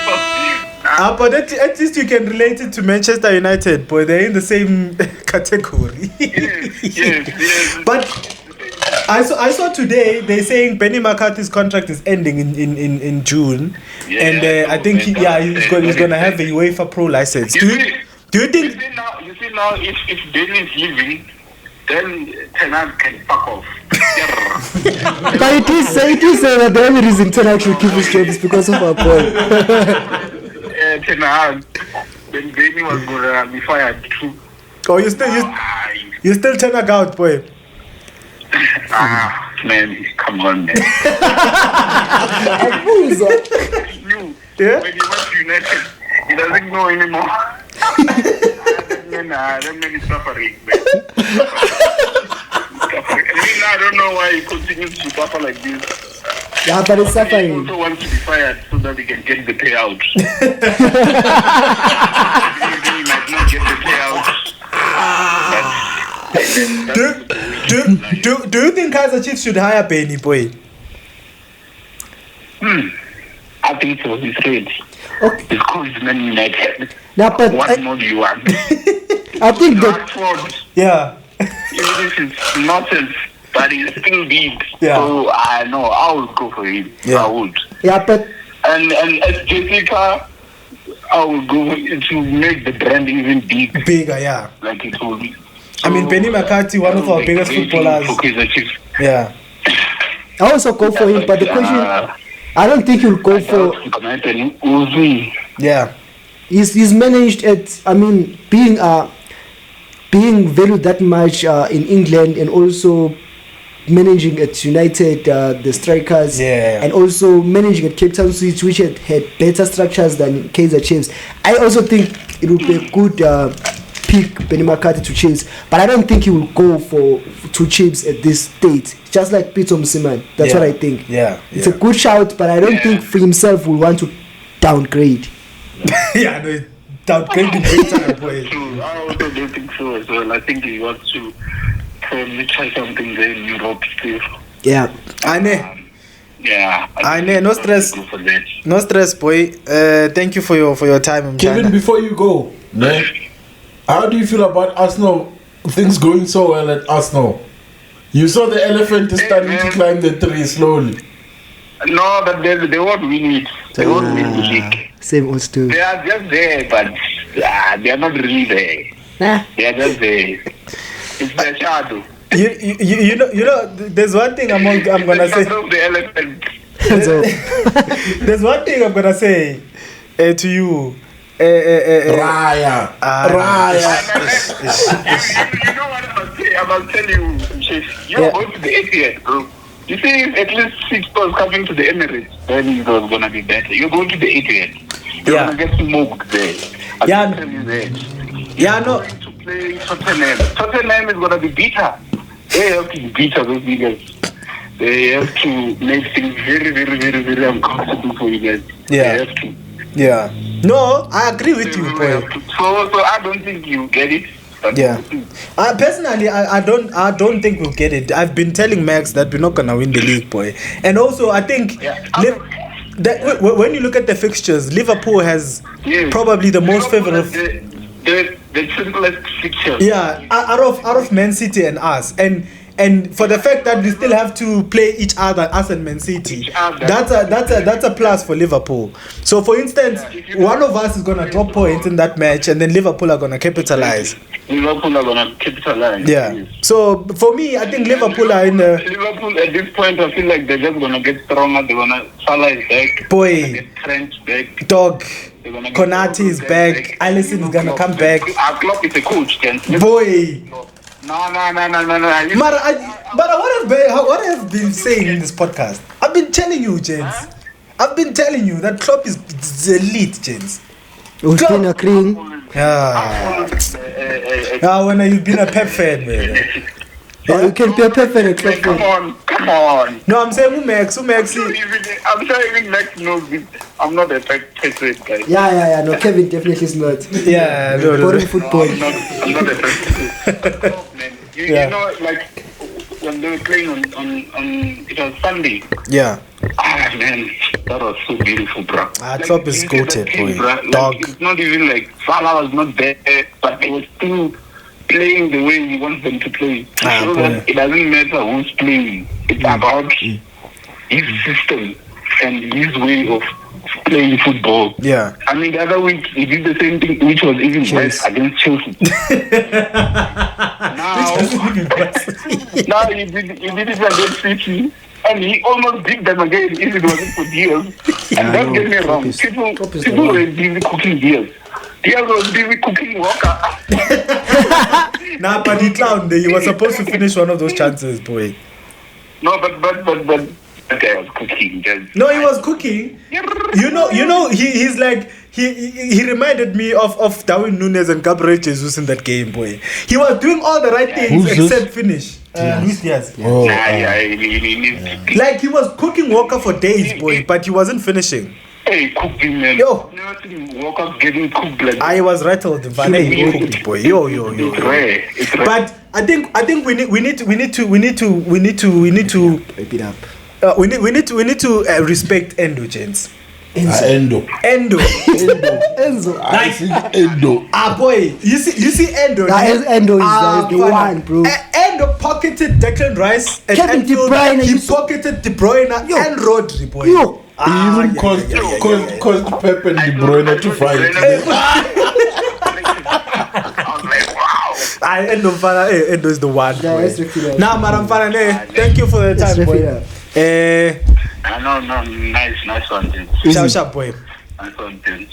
But at least you can relate it to Manchester United, boy. They're in the same category. Yes. But I saw today they're saying Benny McCarthy's contract is ending in June, Yeah, and I think he's going to have a UEFA Pro license. Do you think? You see now, if Benny is leaving, then Tenag can fuck off. But it is that the only reason Tenak should keep his job is because of our boy. Tenag, then Benny was gonna be fired too. Oh, you still turn out, boy. Man, come on, man. You, Yeah? when he went to United, he doesn't know anymore. That man is suffering, man. I don't know why he continues to suffer like this. Yeah, but it's He suffering. also wants to be fired so that he can get the payout. He might not get the payout. Do you think Kaizer Chiefs should hire Benny, boy? I think so. He's ready. Okay. He's called Man United. Now, but What more do you want? I think that Rashford, Yeah. even if it's nonsense, but he's still big. Yeah. So I know I would go for him. Yeah. I would. yeah, but And as Jessica, I would go to make the brand even big, Bigger, yeah. like it will be. I mean, Benny McCarthy, one of our biggest footballers. For Kaizer Chiefs. Yeah. I also go for him. But the question, I don't think he'll go for. Uzi. Yeah. He's managed at. I mean, being valued that much in England, and also managing at United, the strikers, Yeah. and also managing at Cape Town Switch, which had better structures than Kaizer Chiefs. I also think it would be a good pick Benny McCarthy to Chiefs, but I don't think he will go to Chiefs at this state. Just like Peter Msiman, that's what I think. Yeah. It's a good shout, but I don't think for himself will want to downgrade. Yeah, no, downgrading big time, boy. True. I also don't think so as well. I think he wants to probably try something there in Europe still. Yeah. Ane, Yeah. I know, no stress. Go for that. No stress, boy. Thank you for your time, Kevin, before you go, man, how do you feel about Arsenal? Things going so well at Arsenal. You saw the elephant is starting to climb the tree slowly. No, but they won't win it. They won't win the league. Same old story. They are just there, but they are not really there. Nah. They are just there. It's the shadow. You know. There's one thing I'm gonna say. The elephant. There's one thing I'm gonna say to you. Raya. You know what I must say? I must tell you, Chief. You're going to the 80th, bro. You see, if at least 6 stars coming to the Emirates, then it's going to be better. You're going to the 80th. You're going to get smoked there. I can tell you that. Yeah, no. You're going to play Tottenham. Tottenham is going to be bitter. They have to be bitter, those niggas. They have to make things very, very, very, very uncomfortable for you guys. Yeah. They have to. Yeah. No, I agree with you, boy. So I don't think you get it. Yeah. Personally, I don't think we'll get it. I've been telling Max that we're not gonna win the league, boy. And also, I think when you look at the fixtures, Liverpool has probably the most favorable. The simplest fixtures. Yeah, out of Man City and us, and for the fact that we still have to play each other, us and Man City, that's a plus for Liverpool. So, for instance, one of us is gonna drop points in that match, and then Liverpool are gonna capitalize. Liverpool are gonna capitalize. Yeah. Yes. So for me, I think Liverpool are in the. Liverpool at this point, I feel like they're just gonna get stronger. They're gonna Salah is back. Boy. Get Trent back. Dog. Konate is back. Alisson is gonna come back. Klopp is a coach, then. Boy. No. But what I have been saying in this podcast, I've been telling you, gents. I've been telling you that Klopp is elite, gents. We've been agreeing. When you've been a Pep fan, man. You can be a perfect Klopp fan. Come on. No, I'm saying Max. I'm sure even Max knows it. I'm not a Pep guy. Yeah. No, Kevin definitely is not. Yeah, no. Boring football. I'm not a Pep. You know, like when they were playing on it was Sunday. Yeah. Man, that was so beautiful, bro. Klopp is goated, boy. Like, Dog. it's not even like Salah was not there, but they were still playing the way he wants them to play. So that it doesn't matter who's playing. It's about his system and his way of playing football. Yeah. I mean, the other week he did the same thing, which was even worse against Chelsea. Now he did it against City. And he almost beat them again if it wasn't for Diaz. And don't get me wrong, people were busy cooking Diaz. Diaz was busy cooking Walker. Nah, but he clowned. He was supposed to finish one of those chances, boy. No, but that guy was cooking. No, he was cooking. You know, he's like he reminded me of Darwin Núñez and Gabriel Jesus in that game, boy. He was doing all the right things except finish. Luis Diaz. Like he was cooking Walker for days, boy, but he wasn't finishing. Hey, cooking, man. Yo. Never seen Walker getting cooked like that. I was rattled. He cooked, boy. Yo. It's rare. But I think we need to Wrap it up. we need to respect Endo, gents. Endo. Enzo. Like Endo. boy, you see Endo. Endo is the one, bro. Endo pocketed Declan Rice and Kevin De Bruyne. He pocketed De Bruyne and Rodri, boy. Yo. He even caused Pep and De Bruyne to fight. I was like, wow. Endo is the one. Yeah, boy. let's wrap it up. Now, Madam Farane, thank you for the Let's time, wrap it boy. up. No, nice one, dude. Sharp, boy. Nice one, dude.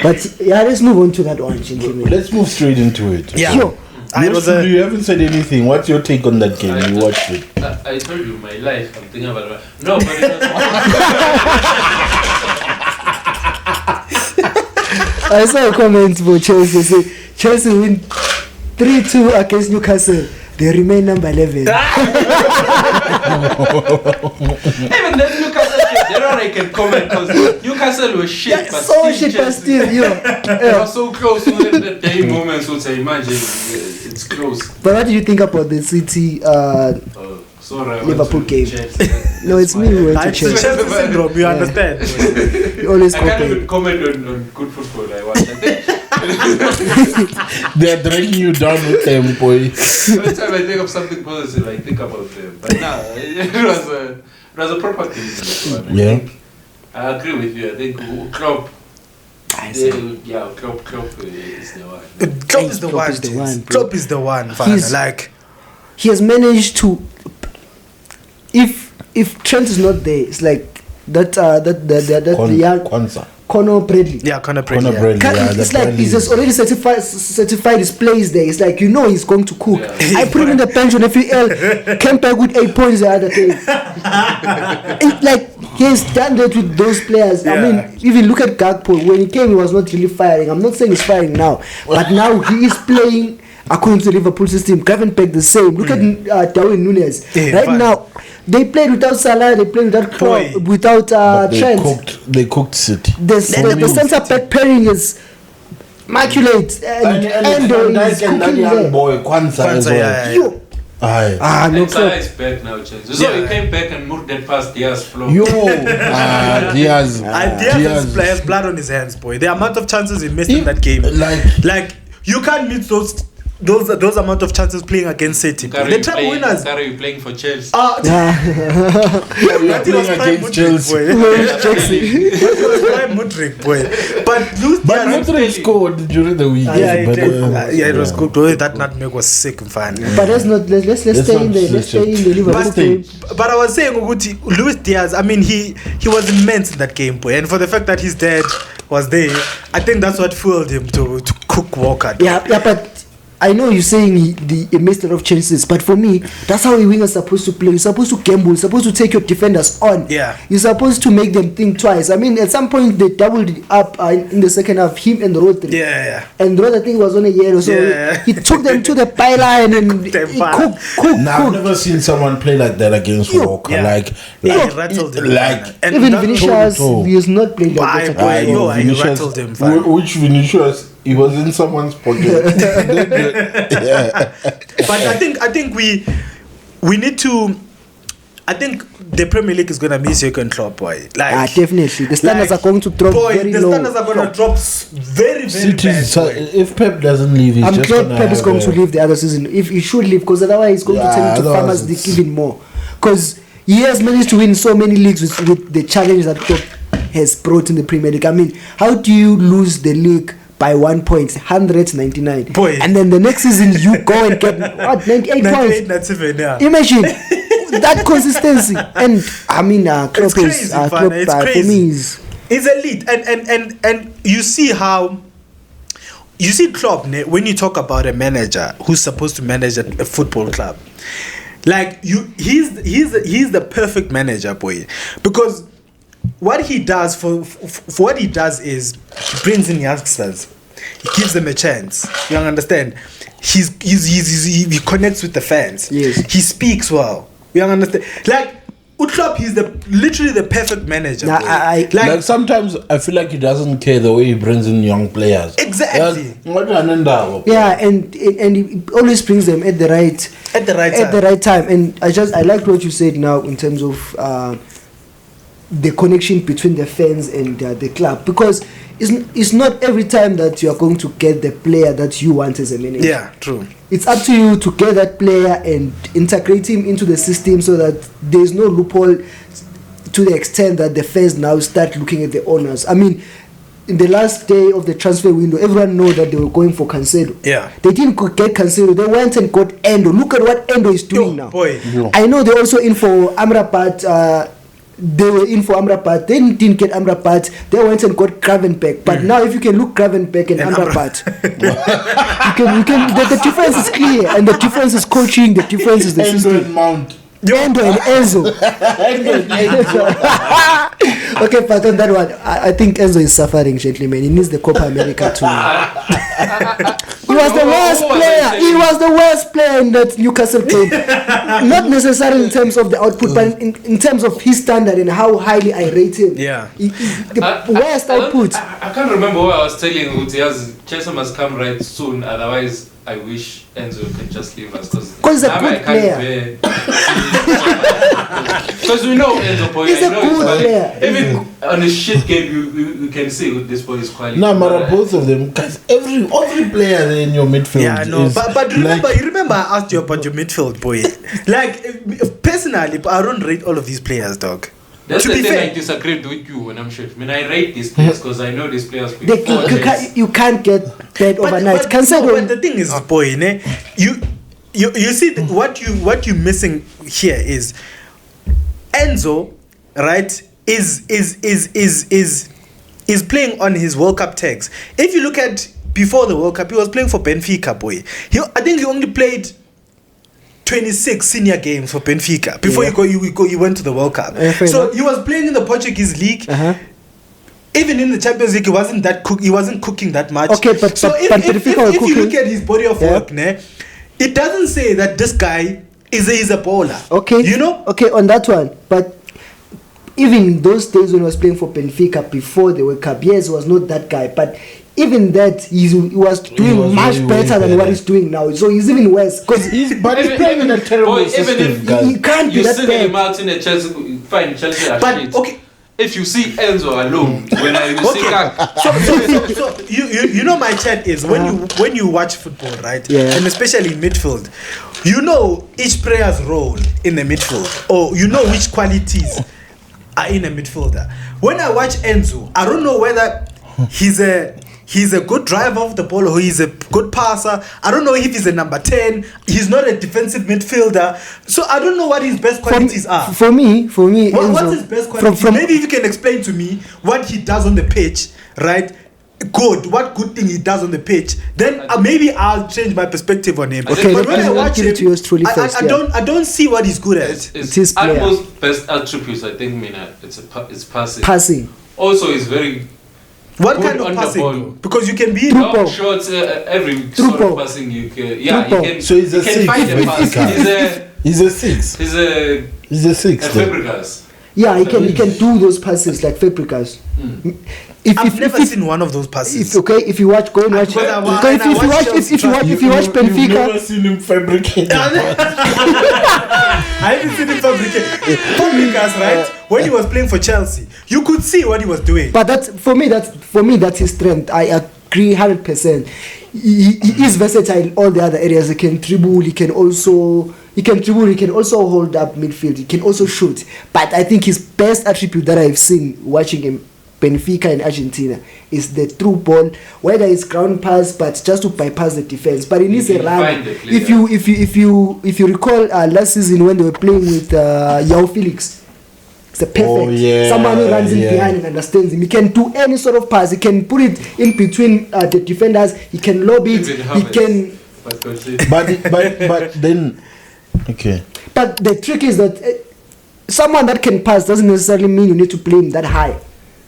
But yeah, let's move on to that one, gentlemen. Let's move straight into it. Yeah. Sure. You haven't said anything. What's your take on that game? You watched it. I told you my life. I'm thinking about it. No, but I saw a comment for Chelsea. Say Chelsea win 3-2 against Newcastle. They remain number 11. even then Newcastle shit. They don't like can comment because Newcastle was shit. But so shit, but still, They were so close to the day moments. Would say, imagine it's close. But what do you think about the City Sorry, I went Liverpool to game. Chelsea. No, it's me who went to It's Chelsea. Chelsea syndrome, you understand? You always I can't complain. even comment on good football I watch. I think They're dragging you down with them, boy. every time I think of something positive, I think about them. But nah, it was a proper game. This one. I Yeah. think I agree with you. I think Klopp. Klopp is the one. Klopp is the Klopp one. is the James. one, bro. Klopp is the one. Fana. He's- Like, He has managed to. If Trent is not there, it's like that the young Kwanzaa. Conor Bradley. yeah, Conor Conor Bradley. Bradley. Can't- Yeah, it's the like Bradley. he's just already certified his place there. It's like he's going to cook. Yeah. I put him in the bench on FPL, came back with 8 points the other day. It's like he has done that with those players. I Yeah. mean, even look at Gakpo. When he came, he was not really firing. I'm not saying he's firing now, but now he is playing according to the Liverpool system. Gravenberch the same. Look at Darwin Núñez. Yeah, Right fine. now, they played without Salah. They played without Boy. Klopp, without But Trent. they cooked City. The centre back pairing is immaculate, and Endo is and that cooking young there. boy Kwanzaa as Kwanzaa, well. yeah. Yo, Aye. no And Salah Klopp. is back now, Chelsea. So he came back and moved that past Diaz flow. Yo, Diaz. Diaz has blood on his hands, boy. The amount of chances he missed in that game, like you can't miss those amount of chances playing against City. Boy. The treble winners. Carry you playing for Chelsea. That was prime against Mudryk, boy. That was prime Mudryk, boy. But Luis But Diaz. Mudryk scored during the week. Yeah, he but, did. Yeah, it was good. Boy, that nutmeg was sick and fun. But let's stay in the Liverpool Let's game. But I was saying, Uguti, Luis Diaz, I mean, he was immense in that game, boy. And for the fact that his dad was there, I think that's what fueled him to cook Walker. Yeah, but I know you're saying he missed a lot of chances, but for me, that's how a winger is supposed to play. You're supposed to gamble. You're supposed to take your defenders on. Yeah. You're supposed to make them think twice. I mean, at some point they doubled it up in the second half. Him and Rodri. Yeah. And Rodri, I think, was on a yellow, so Yeah. he took them to the byline and Them he far. cooked. Now, I've never seen someone play like that against Walker. Yeah. Like He rattled him. like- and Even that- Vinicius, toe. he has not played like Why, that. boy? at all. Yo, he rattled him, fam. Which Vinicius? He was in someone's pocket. Yeah. But I think we need to. I think the Premier League is gonna miss Jurgen Klopp, boy. Like Definitely. The standards are going to drop boy, very the low. standards are gonna drop very bad. So Boy. if Pep doesn't leave, he's I'm just glad gonna Pep is have going a- to leave the other season. If he should leave, because otherwise he's going to turn into otherwise Farmers League it's- even more. Because he has managed to win so many leagues with the challenge that Klopp has brought in the Premier League. I mean, how do you lose the league by 1 point, 199? Boy. And then the next season you go and get what, 98 98, points. 97, yeah. Imagine that consistency. And I mean, Klopp It's crazy, is fam. Klopp, It's for crazy. me is. It's elite, and you see how. You see Klopp, when you talk about a manager who's supposed to manage a football club, like he's the perfect manager, boy, because what he does for what he does is he brings in youngsters, he gives them a chance. You understand? He connects with the fans. Yes. He speaks well. You understand? Like Klopp, he's literally the perfect manager. Nah, boy. Like sometimes I feel like he doesn't care the way he brings in young players. Exactly. Yeah, and he always brings them at the right time. And I liked what you said now in terms of the connection between the fans and the club, because it's not every time that you are going to get the player that you want as a manager. Yeah, true. It's up to you to get that player and integrate him into the system so that there's no loophole to the extent that the fans now start looking at the owners. I mean, in the last day of the transfer window, everyone know that they were going for Cancelo. Yeah. They didn't get Cancelo. They went and got Endo. Look at what Endo is doing now. Boy. I know they're also in for Amrabat. They were in for Amrabat. They didn't get Amrabat. They went and got Gravenberch. But now, if you can look Gravenberch and Amrabat, you can. The difference is clear, and the difference is coaching. The difference is the system. Mount. Endo and Enzo. Okay, but on that one, I think Enzo is suffering, gentlemen. He needs the Copa America too. He was the worst player. He was the worst player in that Newcastle game. Not necessarily in terms of the output, but in terms of his standard and how highly I rate him. Yeah. The worst output. I can't remember what I was telling you. Chelsea must come right soon. Otherwise, I wish Enzo can just leave us. Because he's a good player. Because we know Enzo boy. He's I a know good quality. player. Even on a shit game, you can see this boy is quality. No, Mara, both of them, guys. Every player in your midfield. Yeah, no, is but remember I asked you about your midfield, boy. Like personally, I don't rate all of these players, dog. That's To the be thing fair- I disagreed with you when I'm shit. I mean, I rate these players because I know these players. You can't get that overnight. But the thing is, boy, ne, you see what you're missing here is Enzo, right? Is playing on his World Cup tags. If you look at before the World Cup, he was playing for Benfica, boy. I think he only played 26 senior games for Benfica before you went to the World Cup. So he was playing in the Portuguese league. Even in the Champions League, he wasn't cooking that much. Okay, but if you look at his body of work, ne, it doesn't say that this guy is a bowler. Okay, you know. Okay, on that one, but even in those days when he was playing for Benfica before the World Cup, yes, he was not that guy, but even that he was doing much better than what he's doing now. So he's even worse because he's playing in a terrible system. He can't be that bad. You see him in Chelsea, fine, Chelsea are but shit. okay. If you see Enzo alone, when I see Kaka, So you know my chat is when you watch football, right? Yeah. And especially in midfield, you know each player's role in the midfield, or you know which qualities are in a midfielder. When I watch Enzo, I don't know whether he's a good driver of the ball or he's a good passer. I don't know if he's a number 10. He's not a defensive midfielder. So I don't know what his best qualities are. For me, Enzo, What's his best quality? Maybe if you can explain to me what he does on the pitch, right? What good thing he does on the pitch, then maybe I'll change my perspective on him. Okay, but when I watch him, I don't see what he's good at. it's his player. almost best attributes. I think, Mina, it's passing. Passing. Also, he's very What good kind of on the passing? ball. Though? Because you can be True. shots, every sort of passing you can. Yeah, you can. So he's a you can six, find a pass. basically. He's a six. He's a Fabregas. Yeah, he can do those passes like Fabregas. I've never seen one of those passes. If you watch, go and watch. If you watch Benfica, You've never seen him fabricate. I haven't seen him Fabregas, right? When he was playing for Chelsea, you could see what he was doing. but that's for me. That's his strength. I agree 100%. He is versatile in all the other areas. He can dribble. He can also hold up midfield. He can also shoot. But I think his best attribute that I've seen watching him Benfica in Argentina is the through ball, whether it's ground pass, but just to bypass the defense. But it needs a run. If you recall last season when they were playing with João Felix, it's a perfect someone who runs in behind and understands him. He can do any sort of pass. He can put it in between the defenders. He can lob it. He can. But then, okay. But the trick is that someone that can pass doesn't necessarily mean you need to play him that high.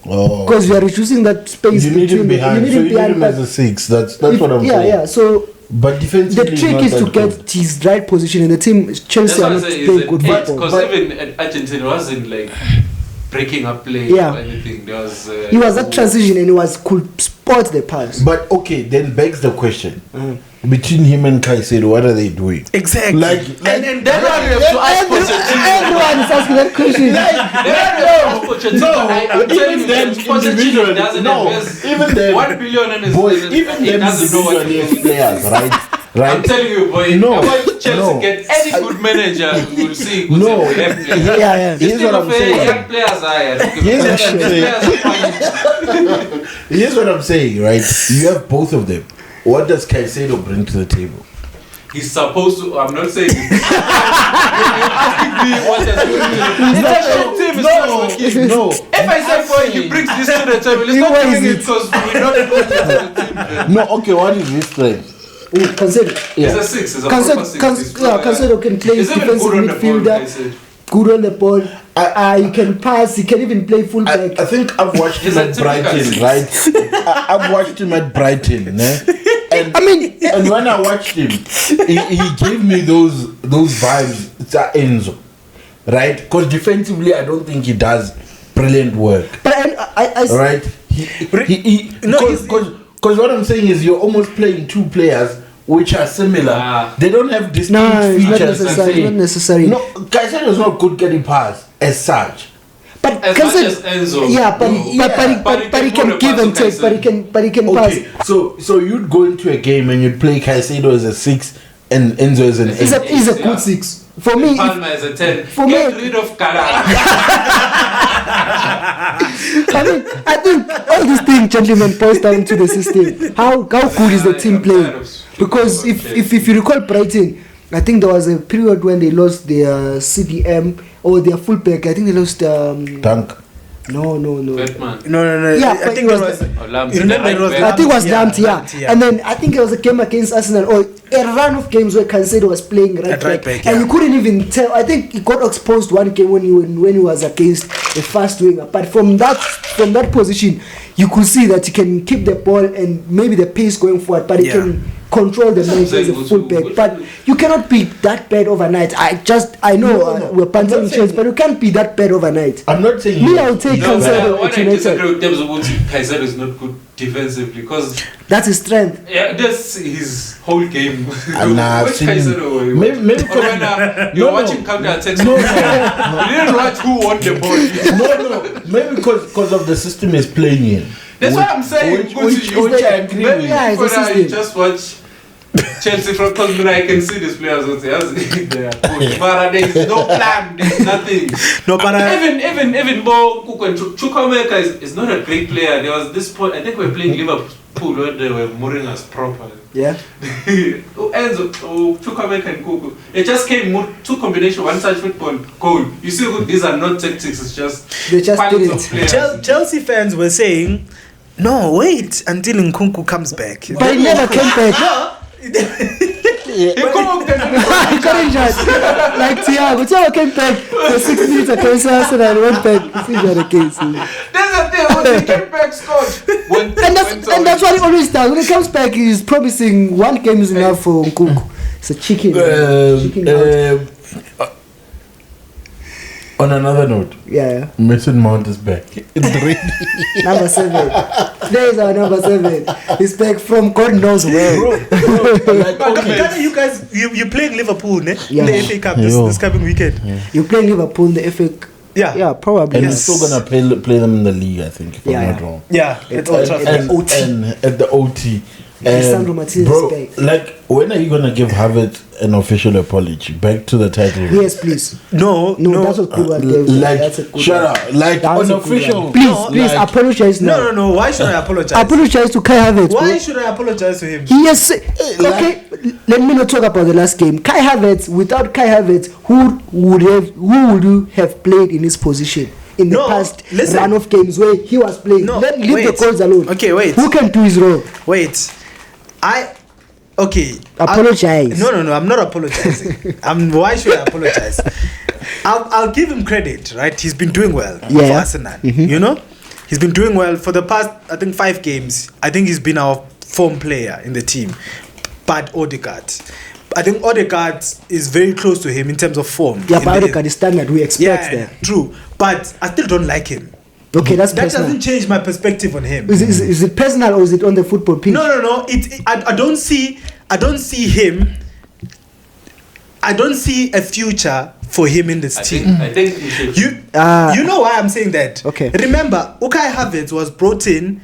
Because you are reducing that space. You need him behind. You need him as a six. That's what I'm saying. Yeah. So, but defensively, the trick is to get his right position in the team. Chelsea are not playing good football. Because even at Argentina wasn't like breaking up play or anything. There was. He was that transition and he could spot the pass. But okay, then begs the question: between him and Caicedo, what are they doing? Exactly. And then we have to ask everyone is asking that question. Even then, individually, even then, 1 billion and his even he them doesn't know what individually players, right? I'm telling you, boy. Chelsea get any good manager, you will see. Here's what I'm saying. Young players are. Here's what I'm saying, right? You have both of them. What does Caicedo bring to the table? He's supposed to. I'm not saying. You're asking me what does he bring? No. If I say boy, he brings this to the table, it's not doing it because we're not going to the team. No, okay. What is his strength? Caicedo. He's a six. He's a proper six. Caicedo can play defensive midfielder. Good on the ball. He can pass. He can even play fullback. I think I've watched him at Brighton, right? I've watched him at Brighton, and when I watched him, he gave me those vibes. It's Enzo, right? Because defensively, I don't think he does brilliant work. But right? Because what I'm saying is you're almost playing two players which are similar. They don't have distinct No, it's not features. necessary. Not necessary. No, Caicedo is not good getting past as such. But As much as Enzo. yeah, but he can give and take. But he can pass. Okay, so you'd go into a game and you'd play Caicedo as a 6 and Enzo as an 8. He's a good 6. For me, Palma is a 10. For Get me- rid of Kala. I think all these things, gentlemen, boils down to the system. How good is the team playing? Because if you recall Brighton, I think there was a period when they lost their CDM or their fullback. I think they lost Dunk. No. Batman. No. Yeah, I but think it it was- was. Lamptey. You remember it was I think it was Lamptey, yeah. Lamptey, And then I think it was a game against Arsenal or a run of games where Caicedo was playing right back, back, and yeah. you couldn't even tell. I think he got exposed one game when he was against a fast winger. But from that position, you could see that he can keep the ball and maybe the pace going forward, but he Yeah. can control the match as a fullback. But you cannot be that bad overnight. I know we're punting I'm not chance, but you can't be that bad overnight. I'm not saying Me, I'll take No, but Caicedo what at I United. disagree with them is about Caicedo is not good defensively because That's his strength. that's his whole game. I've Which seen him. Caicedo were you Maybe watching? Or when you're No. watching counter attacks. No. You didn't watch who won the ball. No, maybe because of the system is playing in. That's what I'm saying. Which I agree Maybe with. Yeah, it's a when I system. just watch Chelsea from because I can see these players and say, they are good. But there is no plan, there's nothing. No, but Even Bo Chukwuemeka is not a great player. There was this point, I think we were playing Liverpool when they were mooring us properly. Yeah. Enzo, Chukwuemeka and Kuku. It just came two combination, one side football, goal. You see, these are not tactics, it's just They just quality did of it. players. Chelsea fans were saying, no, wait until Nkunku comes back. But he never came back. He cooked and He couldn't judge. Like Thiago came back for 6 minutes against Arsenal and went back. It's usually the case. That's the thing, when he came back, scored. And that's what he always does. When he comes back, he's promising one game is enough for Nkunku. It's a chicken. Chicken out. On another note, Yeah. Mason Mount is back. Number 7. There's our number 7. He's back from God knows where. Like, Ghana, you guys, you playing Liverpool, ne? Yeah. In the FA Cup this coming weekend. You play Liverpool in the FA. Yeah. Yeah, probably. and Yes. he's still gonna play them in the league, I think, if I'm not wrong. Yeah, it's Old Trafford. And- OT. And at the OT. Lisandro Martinez bro, is back. like, when are you gonna give Havertz an official apology? Back to the title. Yes, please. No, That's a good one. Dave. Like, That's a good shut one. up. Like, That's a good unofficial. one. Please, like, apologize now. No. Why should I apologize? Apologize to Kai Havertz. Why bro. should I apologize to him? He has okay. Let me not talk about the last game. Kai Havertz. Without Kai Havertz, who would you have played in his position in the No, past listen. run of games where he was playing? No, Leave wait. the goals alone. Okay, wait. Who can do his role? Wait, Apologize. No, I'm not apologizing. Why should I apologize? I'll give him credit, right? He's been doing well for Yeah. Arsenal. You know, he's been doing well for the past, I think, 5 games. I think he's been our form player in the team. But Odegaard, I think Odegaard is very close to him in terms of form. Yeah, In but the- Odegaard is standard. We expect yeah, that. true. But I still don't like him. Okay, that's That personal. doesn't change my perspective on him. Is it personal or is it on the football pitch? No. I don't see him. I don't see a future for him in this team. I think he should. You know why I'm saying that? Okay. Remember, Kai Havertz was brought in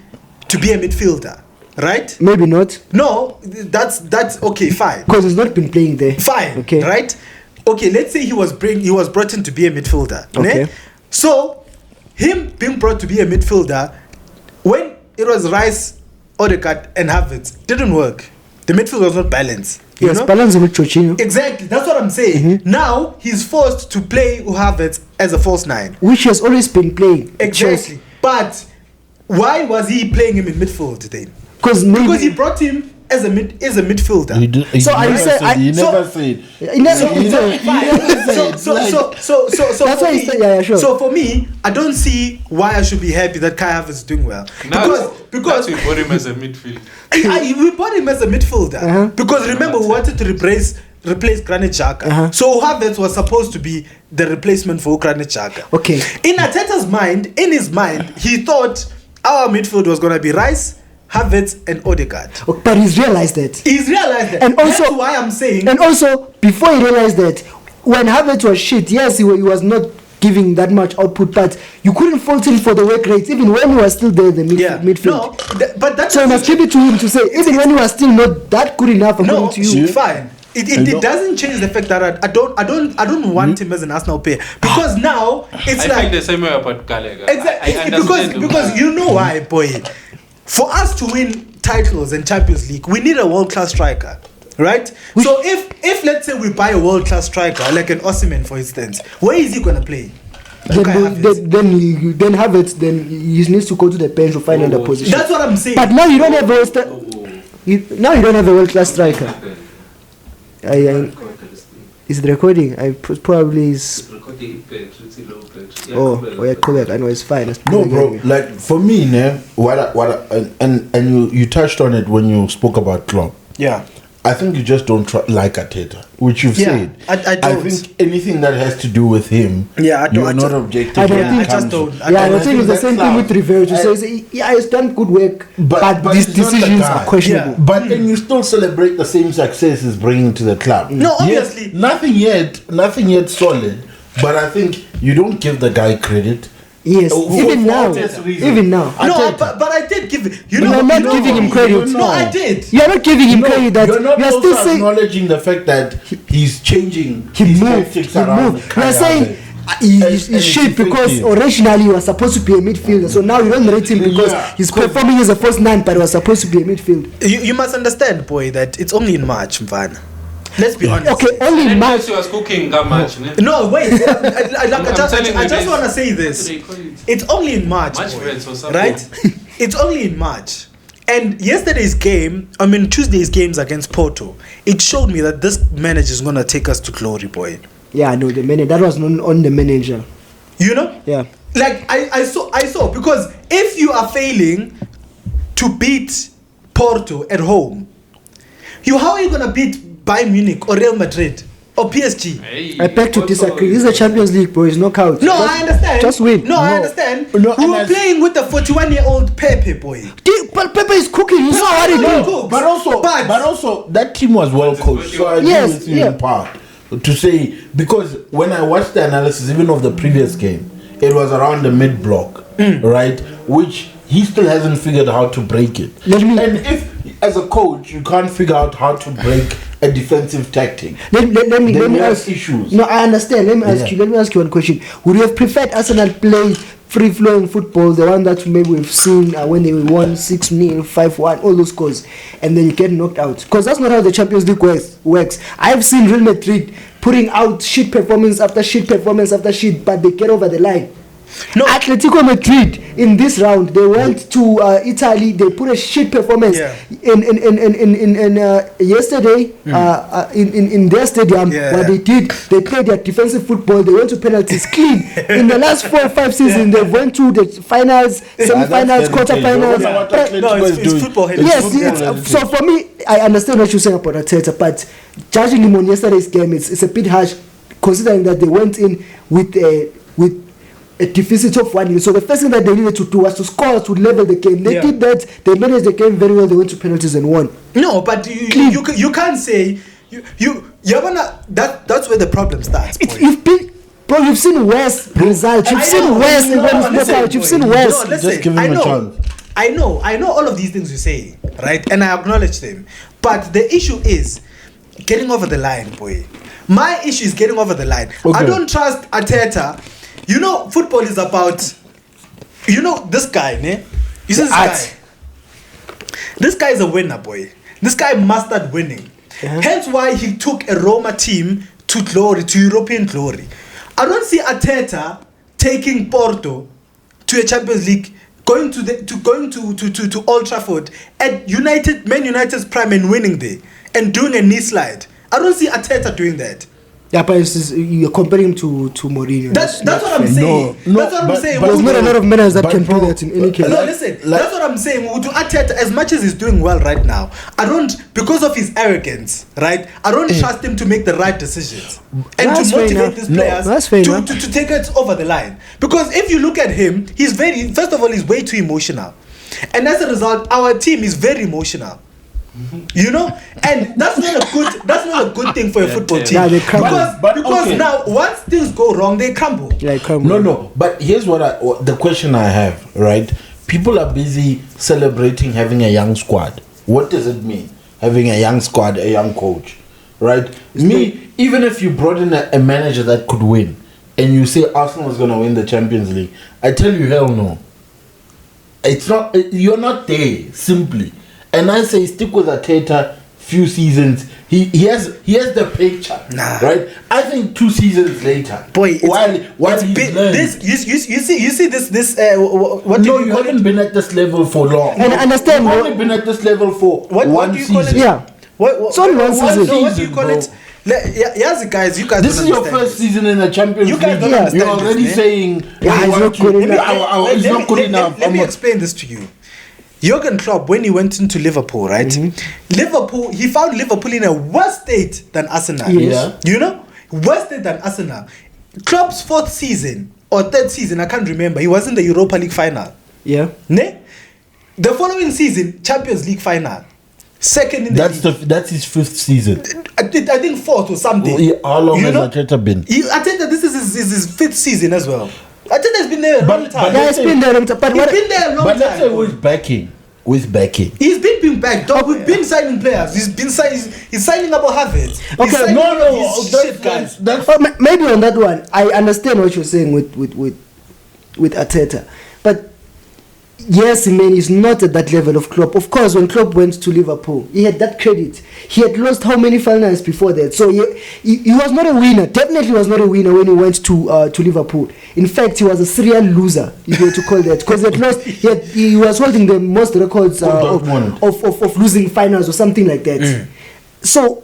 to be a midfielder, right? Maybe not, No, that's okay, fine. because he's not been playing there. Fine. Okay. Right? Okay, let's say he was brought in to be a midfielder. Okay. Ne? So him being brought to be a midfielder, when it was Rice, Odegaard and Havertz, didn't work. The midfield was not balanced. You Yes, know? balance with Jorginho, Exactly, that's what I'm saying. Now he's forced to play Havertz as a false 9. which has always been playing. Exactly. But why was he playing him in midfield then? Because Because he brought him as a midfielder. So are you never saying- said- he so- never said. He never- He never So That's for why he me, said- yeah, sure. So for me, I don't see why I should be happy that Kai Havertz is doing well. Because we bought him as a midfield. we bought him as a midfielder. Uh-huh. Because remember, we wanted to replace Granit Xhaka. Uh-huh. So Havertz was supposed to be the replacement for Granit Xhaka. Okay. In his mind, he thought our midfield was gonna be Rice, Havertz, and Odegaard. Oh, but he's realized that. He's realized that. And also, that's why I'm saying. And also, before he realized that, when Havertz was shit, yes, he was not giving that much output, but you couldn't fault him for the work rates, even when he was still there in the midfield. No, but that's so I must give it to him to say, even when he was still not that good enough according to you. Fine. It doesn't change the fact that I don't want him as an Arsenal player, because now it's I feel the same way about Gallagher. Exactly, because you know why, boy. For us to win titles and Champions League, we need a world-class striker, right? So if let's say we buy a world-class striker like an Osimhen, for instance, where is he gonna play? Then Havertz, then he needs to go to the bench to find another position. That's what I'm saying. But now you don't have a world-class striker. Is it recording? I probably is. Correct. I know it's fine. No, bro. Like for me, and you touched on it when you spoke about Klopp. Yeah. I think you just don't like Arteta, which you've said. I don't. I think anything that has to do with him, you are not objective. I don't think it's the same thing with Rivera. You say, he's done good work, but these decisions are questionable. Yeah. But then you still celebrate the same success he's bringing to the club. No, obviously. Yes, nothing yet solid, but I think you don't give the guy credit. Yes, even now. No, but I did give it. You're not giving him credit. No, I did. You're not giving him credit. That you're not you're also still saying acknowledging the fact that he's changing. He moved. You're saying he's shit because originally he was supposed to be a midfielder. So now you don't rate him because he's performing as a first nine, but he was supposed to be a midfielder. You must understand, boy, that it's only in March, Mvana. Let's be honest. Okay, only in March. He was cooking that much. No, wait. I just want to say this. It's only in March, right? It's only in March. And Tuesday's games against Porto, it showed me that this manager is going to take us to glory, boy. Yeah, no, the manager. That was on the manager. You know? Yeah. Like, I saw. Because if you are failing to beat Porto at home, how are you going to beat Bayern Munich or Real Madrid or PSG? I beg to disagree. This is a Champions League, bro. It's knockout. No, I understand. Just win. No, I understand. No, we were playing with the 41-year-old Pepe, boy. But Pepe is cooking. You saw what he did. But also, that team was well coached. So I agree with you in part to say, because when I watched the analysis, even of the previous game, it was around the mid block, right? Which he still hasn't figured out how to break it. And if, as a coach, you can't figure out how to break a defensive tactic, let me ask issues. No, I understand. Let me ask you one question. Would you have preferred Arsenal play free-flowing football, the one that maybe we've seen when they won 6-0, 5-1, all those scores, and then you get knocked out? Because that's not how the Champions League works. I've seen Real Madrid putting out shit performance after shit, but they get over the line. No. Atletico Madrid in this round, they went to Italy. They put a shit performance in yesterday in their stadium. What they did, they played their defensive football. They went to penalties clean. In the last 4 or 5 seasons, they went to the finals, semi-finals, quarter-finals. No, it's football. Yes. So for me, I understand what you're saying about Arteta, but judging him on yesterday's game, it's a bit harsh, considering that they went in with a deficit of 1-0. So the first thing that they needed to do was to score to level the game. They did that. They managed the game very well. They went to penalties and won. No, but you can't say you're gonna. That's where the problem starts. You've seen worse results. You've seen worse. You've seen worse. Just give him a chance. I know all of these things you say, right? And I acknowledge them. But the issue is getting over the line, boy. My issue is getting over the line. Okay. I don't trust Arteta. You know, football is about, this guy, ne? You see this guy? This guy is a winner, boy. This guy mastered winning. Hence why he took a Roma team to glory, to European glory. I don't see Arteta taking Porto to a Champions League, going to Old Trafford at Man United's prime and winning there and doing a knee slide. I don't see Arteta doing that. Yeah, but you're comparing him to Mourinho. That's what I'm saying. That's what I'm saying. There's not a lot of managers that can do that in any case. No, listen. That's what I'm saying. To Arteta, as much as he's doing well right now, because of his arrogance, right? I don't trust him to make the right decisions and to motivate these players to take it over the line. Because if you look at him, he's way too emotional. and as a result, our team is very emotional. You know, and that's not a good thing for a football team. Yeah, they crumble. Because now once things go wrong, they crumble. Yeah, crumble. No. But here's what the question I have. Right, people are busy celebrating having a young squad. What does it mean having a young squad, a young coach? Right, even if you brought in a manager that could win, and you say Arsenal is going to win the Champions League, I tell you, hell no. It's not. You're not there simply. And I say stick with Arteta. Few seasons, he has the picture, right? I think 2 seasons later, boy, while he's learned. This you see this what No, you haven't been at this level for long. And understand, you've only been at this level for one season. Yeah. What So one season. what do you call it? Yes, guys, you guys. This is your first season in the Champions You guys League. don't understand You're already this, saying, Yeah, it's not good enough. It's not good enough. Let me explain this to you. Jurgen Klopp, when he went into Liverpool, right? Liverpool, he found Liverpool in a worse state than Arsenal. Yes. You know, worse state than Arsenal. Klopp's 4th season or 3rd season, I can't remember. He was in the Europa League final. Yeah. Ne? The following season, Champions League final. Second in the league. That's his 5th season. I think 4th or something. How long has Arteta been? Arteta, this is his 5th season as well. Arteta's been there a long time. Yeah, it's been there a long time. But He's been there a long But time. let's say with backing. He's been back. Dog, we've been signing players. He's signing about Havertz. Okay, That's maybe on that one, I understand what you're saying with Arteta, but yes, man, he's not at that level of Klopp. Of course, when Klopp went to Liverpool, he had that credit. He had lost how many finals before that? So he was not a winner. Definitely was not a winner when he went to Liverpool. In fact, he was a serial loser, if you were to call that, because he was holding the most records of losing finals or something like that. So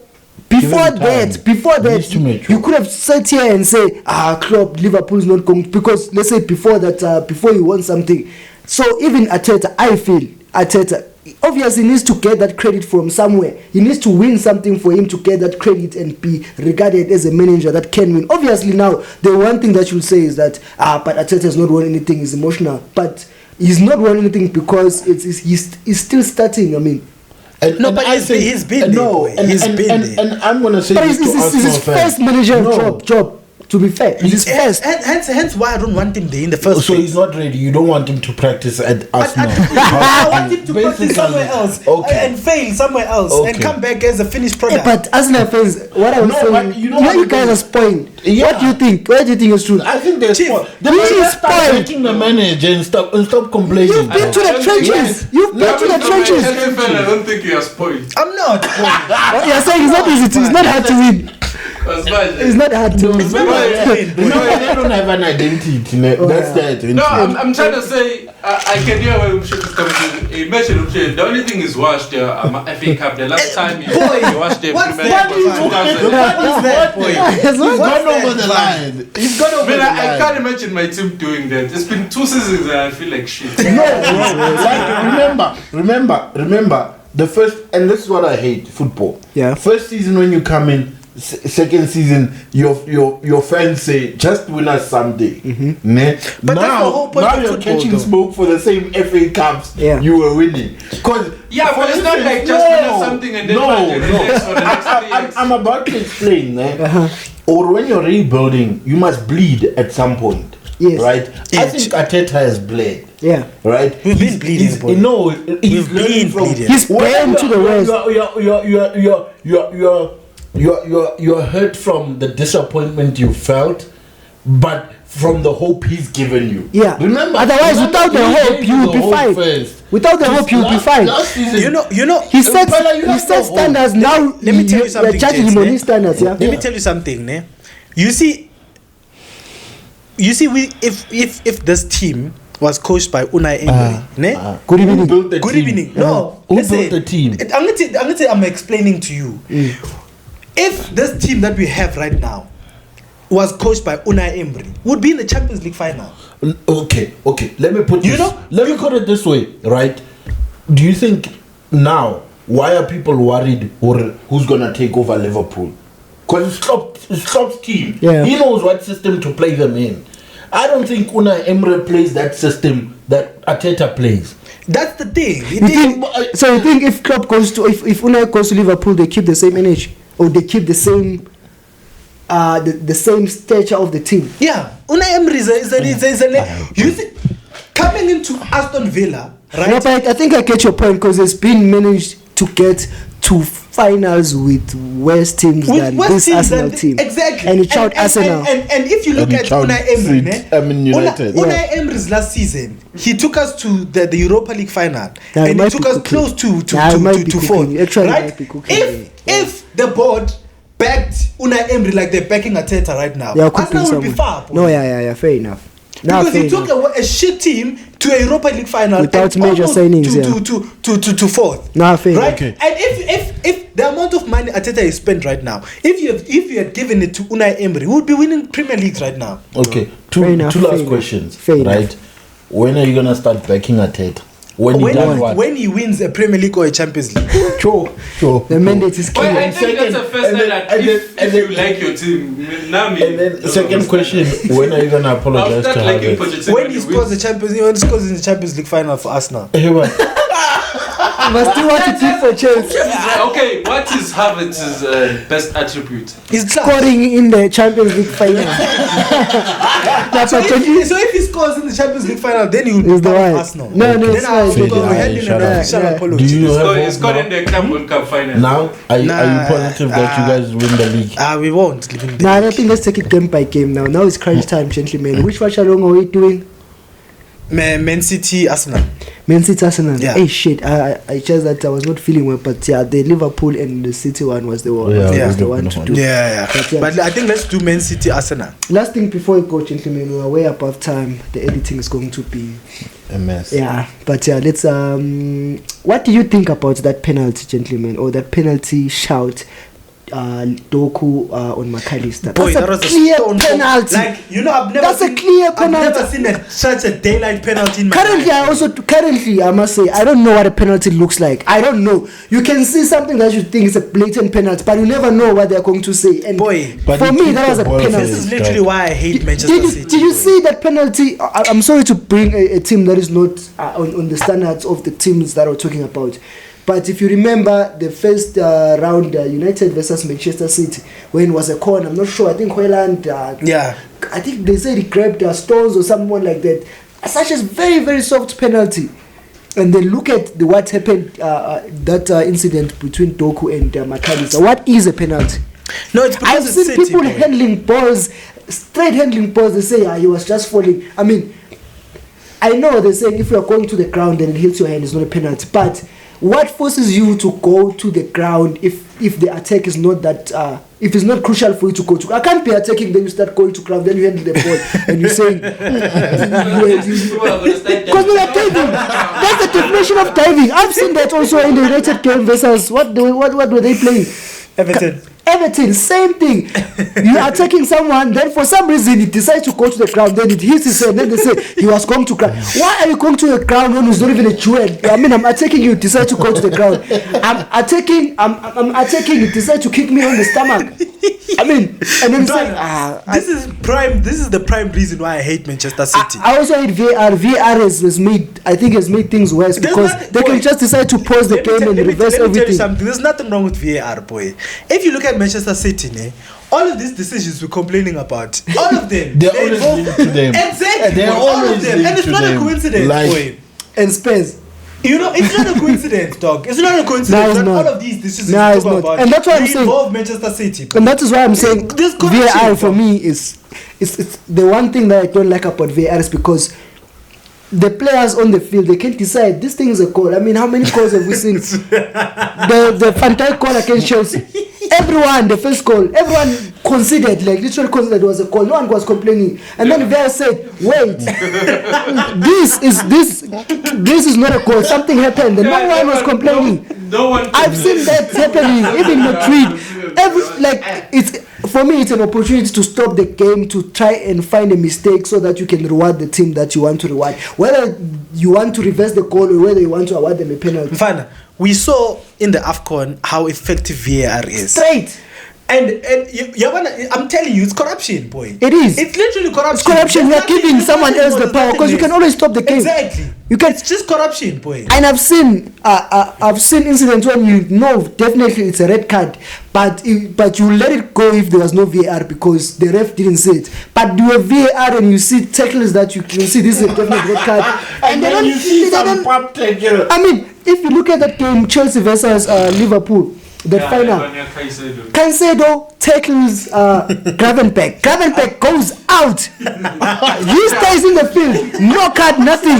before that, you could have sat here and say, Klopp, Liverpool is not going, because let's say before he won something. So even Arteta, I feel Arteta obviously needs to get that credit from somewhere. He needs to win something for him to get that credit and be regarded as a manager that can win. Obviously now, the one thing that you'll say is that, but Arteta has not won anything, he's emotional. But he's not won anything because he's still starting, I mean. And he's been there. And I'm going to say but this is his first managerial job. To be fair, it's his first. Hence why I don't want him there in the first So place. he's not ready. You don't want him to practice at Arsenal. I want him to practice somewhere else and fail somewhere else and come back as a finished product. But Arsenal fans, what I was saying, you guys are spoiled. Yeah. What do you think? What do you think is true? I think they're spoiled. Really spoiled. Making the manager and stop complaining. You've been to the trenches. You've been to the trenches. I don't think you are spoiled. I'm not. You're saying it's not easy. It's not hard to win. It's not hard to win. They don't have an identity. That's the identity. No, I'm trying to say, I can hear where Umshik is coming from. You mentioned Umshik. The only thing is watched the FA Cup. The last time you watched the Premier League He's gone over the line. He's gone over the line. I can't imagine my team doing that. It's been 2 seasons and I feel like shit. Remember, the first, and this is what I hate, football. Yeah. First season when you come in, second season, your fans say, just win us someday. Ne? But that's the whole point of you're football, catching though. smoke for the same FA Cups you were winning. Yeah, but it's not like just win us something and then relax for the next 3 years. I'm about to explain. Ne? Or when you're rebuilding, you must bleed at some point. Yes. Right? I think Arteta has bled. Yeah. Right? We've been bleeding, boy. No, he's learning from. bleeding. He's burned to the west. You're hurt from the disappointment you felt, but from the hope he's given you. Yeah. Remember, Otherwise, without the hope, you will be fine. Without the hope, you will be fine. Last season, You know. He set have no standards. Now, Let me tell you something, we're judging James, him on ne? his standards. Yeah. Let me tell you something, ne? You see, if this team was coached by Unai Emery, ne? Good evening. Who built the Good team? evening. No, Who listen, built the team? I'm explaining to you. If this team that we have right now was coached by Unai Emery, would be in the Champions League final. Okay. Let me put Let me put it this way, right? Do you think now why are people worried or who's gonna take over Liverpool? Because it's Klopp's team. Yeah. He knows what system to play them in. I don't think Unai Emery plays that system that Arteta plays. That's the thing. You think if Klopp goes to if Unai goes to Liverpool, they keep the same energy or they keep the same the same stature of the team? Yeah, Unai Emery is a you see, coming into Aston Villa, right? No, but I think I get your point because it's been managed to get to finals with worse teams than this Arsenal team. Exactly. And it showed Arsenal. And if you look at Unai Emery, United. Unai Emery's last season, he took us to the Europa League final, and he took us close to fourth. Actually, right? If the board backed Unai Emery like they're backing Arteta right now, Arsenal would be far. No, yeah, fair enough. Because he took a shit team to a Europa League final without major signings, to fourth. No, fair. Right? Okay. And if the amount of money Arteta is spent right now, if you had given it to Unai Emery, we would be winning Premier Leagues right now. Okay, two last questions. Fair right? enough. When are you gonna start backing Arteta? When he wins a Premier League or a Champions League. Sure. The mandate is clear. Well, I think that's the first time that if you like your team, and then second question, when are you gonna apologize to Havertz? When he scores in the Champions League final for Arsenal. But still want to keep for Chelsea. Okay, what is Havertz's best attribute? He's scoring in the Champions League final. So if he scores in the Champions League final, then he will be part of Arsenal. No, then I'll be handing an official apology. He scored in the Club World Cup final. Now, are you positive that you guys win the league? We won't. I don't think let's take it game by game now. Now it's crunch time, gentlemen. Which watch along are we doing? Man City, Arsenal. Man City, Arsenal. Yeah. Hey, shit. I just that I was not feeling well, but yeah, the Liverpool and the City one was the one. Was the one to do. Yeah. But I think let's do Man City, Arsenal. Last thing before we go, gentlemen, we're way above time. The editing is going to be a mess. Yeah, but yeah, let's. What do you think about that penalty, gentlemen, or that penalty shout? Doku on McAllister. Boy, that's a clear penalty. I've never seen such a daylight penalty in my life. Currently, I must say, I don't know what a penalty looks like. I don't know. You can see something that you think is a blatant penalty, but you never know what they're going to say. And for me, that was a penalty. This is literally why I hate Manchester City. Did you see that penalty? I'm sorry to bring a team that is not on the standards of the teams that we're talking about. But if you remember the first round, United versus Manchester City, when it was a corner, I'm not sure. I think Hoyland. I think they said he grabbed stones or someone like that. Such a very, very soft penalty. And then look at what happened, that incident between Doku and McAllister. What is a penalty? No, it's because I've seen people handling balls, straight handling balls. They say he was just falling. I mean, I know they're saying if you are going to the ground and it hits your hand, it's not a penalty. But what forces you to go to the ground if the attack is not that if it's not crucial for you to go to? I can't be attacking, then you start going to ground, then you handle the ball and you're saying because we are diving. That's the definition of diving. I've seen that also in the United game versus what were they playing? Everton, same thing. You are attacking someone, then for some reason he decides to go to the ground, then it hits his head, then they say he was going to ground. Why are you going to the ground when it's not even a duel? I mean, I'm attacking you, decide to go to the ground. I'm attacking you, decide to kick me on the stomach. I mean, and then this is the prime reason why I hate Manchester City. I also hate VAR. VAR has made things worse because they can just decide to pause the game and reverse everything. Let me tell you something. There's nothing wrong with VAR, boy. If you look at Manchester City, all of these decisions we're complaining about, all of them, they're always linked to them. Exactly, they're always linked to them. And it's not a coincidence, boy. And Spurs. It's not a coincidence, dog. It's not a coincidence that all of these decisions we talk about, and that's why I'm saying involve Manchester City. And that is why I'm saying VAR for me is the one thing that I don't like about VAR is because the players on the field, they can't decide this thing is a goal. I mean, how many goals have we seen? the Van Dijk goal against Chelsea. Everyone, the first goal, everyone considered, literally considered it was a goal. No one was complaining. And then VAR said, wait, this is not a goal. Something happened and no one was complaining. I've seen that happening, even in Madrid. It's for me, it's an opportunity to stop the game, to try and find a mistake so that you can reward the team that you want to reward. Whether you want to reverse the goal or whether you want to award them a penalty. Fine. We saw in the AFCON how effective VAR is. Straight. And I'm telling you, it's corruption, boy. It is. It's literally corruption. It's corruption. There's You're giving nothing- someone there's else the nothing power more, because you there's can always stop the game. Exactly. You can. It's just corruption, boy. And I've seen incidents when you know definitely it's a red card, but you let it go if there was no VAR because the ref didn't see it. But do a VAR and you see tackles that you can see this is a definite red card, And then you see some pop tackle. I mean, if you look at that game, Chelsea versus Liverpool, the final. Caicedo tackles Gravenberch. Gravenberch goes out. He stays in the field. No card, nothing.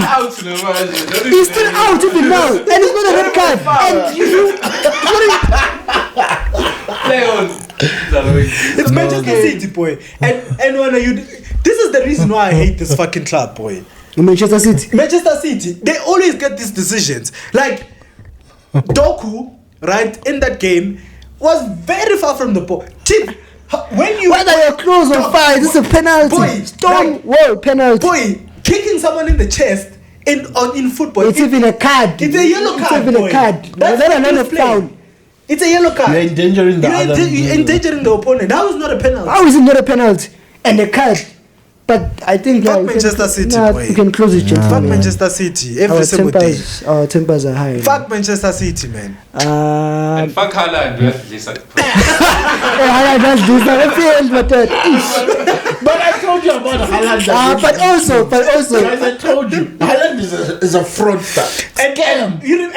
He's still out even now, and it's not a red card. And It's Manchester City, boy. And when this is the reason why I hate this fucking club, boy. Manchester City. Manchester City, they always get these decisions. Like Doku, right, in that game was very far from the ball. Tip, when you Whether you're close or far, this is a penalty. Boy, Stone wall penalty. boy, kicking someone in the chest in football. It's even a card. It's a yellow card. It's even boy. a card. That's Not what another he's playing. foul. It's a yellow card. You're endangering the other. You're endangering the opponent. That was not a penalty. How is it not a penalty? And a card. But I think Fuck you Manchester can, City, nah, boy. you can close it. Fuck Manchester City every single day. Our tempers are high. Fuck Manchester City, man. And fuck Haaland. Haaland does this. But I told you about Haaland. But also, Guys, I told you, Haaland is a fraudster. And you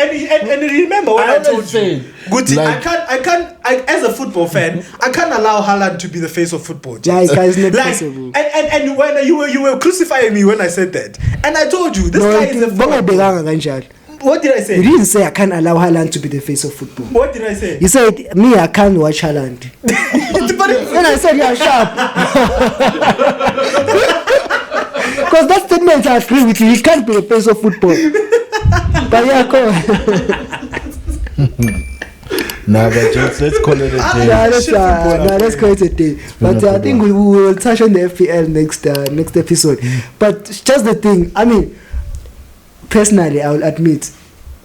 remember when I told you, Guti, like- I can't, as a football fan, I can't allow Haaland to be the face of football. Yeah, it's not Like, possible. and when you were crucifying me when I said that, and I told you this guy is a fraud. What did I You say? didn't say I can't allow Haaland to be the face of football. What did I say? You said me, I can't watch Haaland. Then I said you're sharp. Because that statement I agree with you. He can't be the face of football. But yeah, go on. Nah, but just let's call it a day. Let's call it a day. But I think we will touch on the FPL next episode. But just the thing, I mean, personally, I will admit,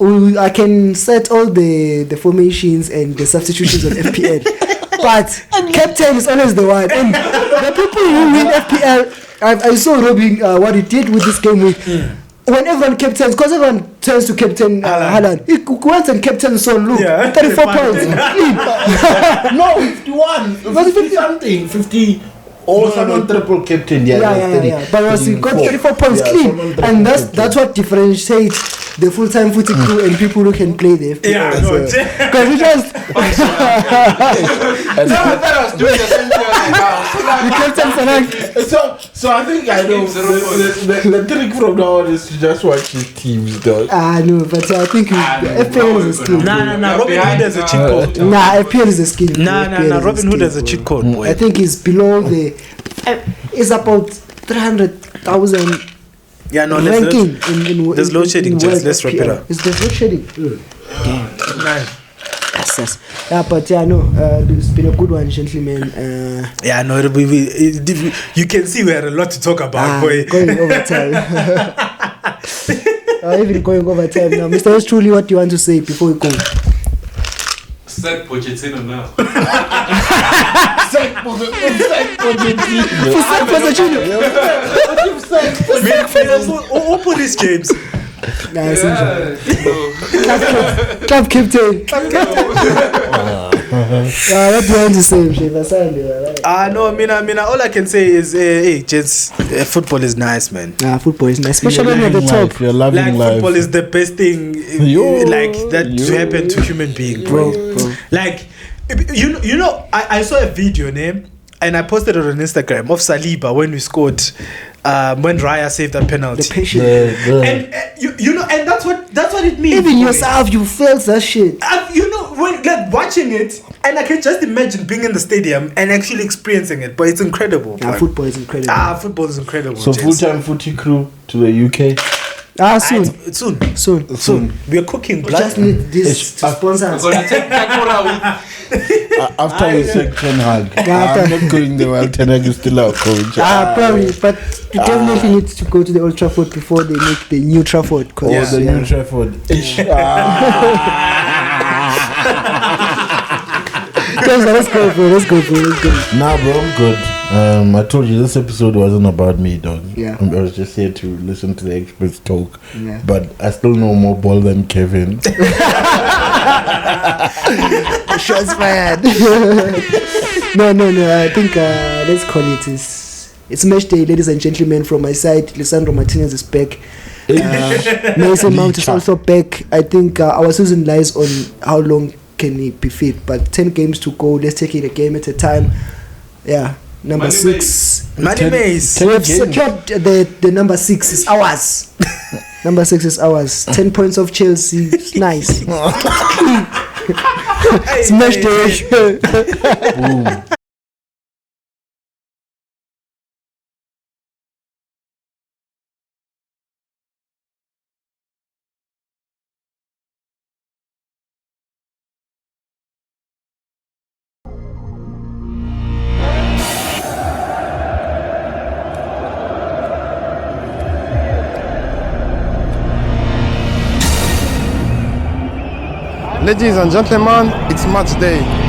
I can set all the formations and the substitutions on FPL. But captain is always the one. And the people who win FPL, I saw Robin what he did with this game week. When everyone captains, because everyone turns to captain Haaland. He went and captain Son, look, 34 points. No, 51. 50 something. 50. Or someone triple captain. Yeah. But he got 34 points clean. And that's what differentiates the full-time footy crew and people who can play the FPL. Yeah, no, because we just So I think I know the trick from now on is to just watch his teams, though. no, but I think FPL is a skill. Nah, Robin Hood has a cheat code. Nah, FPL is a skill. Nah, Robin Hood has a cheat code, boy. I think it's below the. It's about 300,000. Yeah, no, ranking there's load shedding, just let's wrap it up. It's the load shedding. Nice. Yes. Yeah, but yeah, no, it's been a good one, gentlemen. Yeah, no, you can see we had a lot to talk about, boy. Going over time. Even going over time now. Mr. Yours truly, what do you want to say before we go? Sack Pochettino now. Sack Pochettino. Who put these games? Nah, Club captain. What do you want to say, Shiva? No, I mean, all I can say is, hey, gents, football is nice, man. Football is nice, especially when you're at the top. You're loving Like, life. football is the best thing, to happen to human being, bro. Like, you know, I saw a video, name, and I posted it on Instagram of Saliba when we scored, when Raya saved that penalty. The patience. And you know, and that's what it means. Even boy. yourself, you felt that shit. You know, when like watching it, and I can just imagine being in the stadium and actually experiencing it. But it's incredible. Football is incredible. Football is incredible. So gents. full-time footy crew to the UK. Soon. We are cooking We blood. just need this to sponsor us. We're gonna take Takura with. After we said Ten Hag, I'm not going there while Ten Hag is still our coach. Probably, but you definitely need to go to the Old Trafford before they make the new Trafford. The new Trafford. Let's go, bro. Let's go. Nah, bro, I'm good. I told you this episode wasn't about me, dog. Yeah. I was just here to listen to the experts talk. Yeah. But I still know more ball than Kevin. Shots fired. No. I think let's call it. It's match day, ladies and gentlemen. From my side, Lisandro Martinez is back. Mason Mount is also back. I think our season lies on how long can he be fit. But 10 games to go. Let's take it a game at a time. Yeah. Number 6. Money Maze. We have secured the number 6 is ours. Number 6 is ours. 10 points of Chelsea. It's nice. Smash day. Boom. Ladies and gentlemen, it's match day.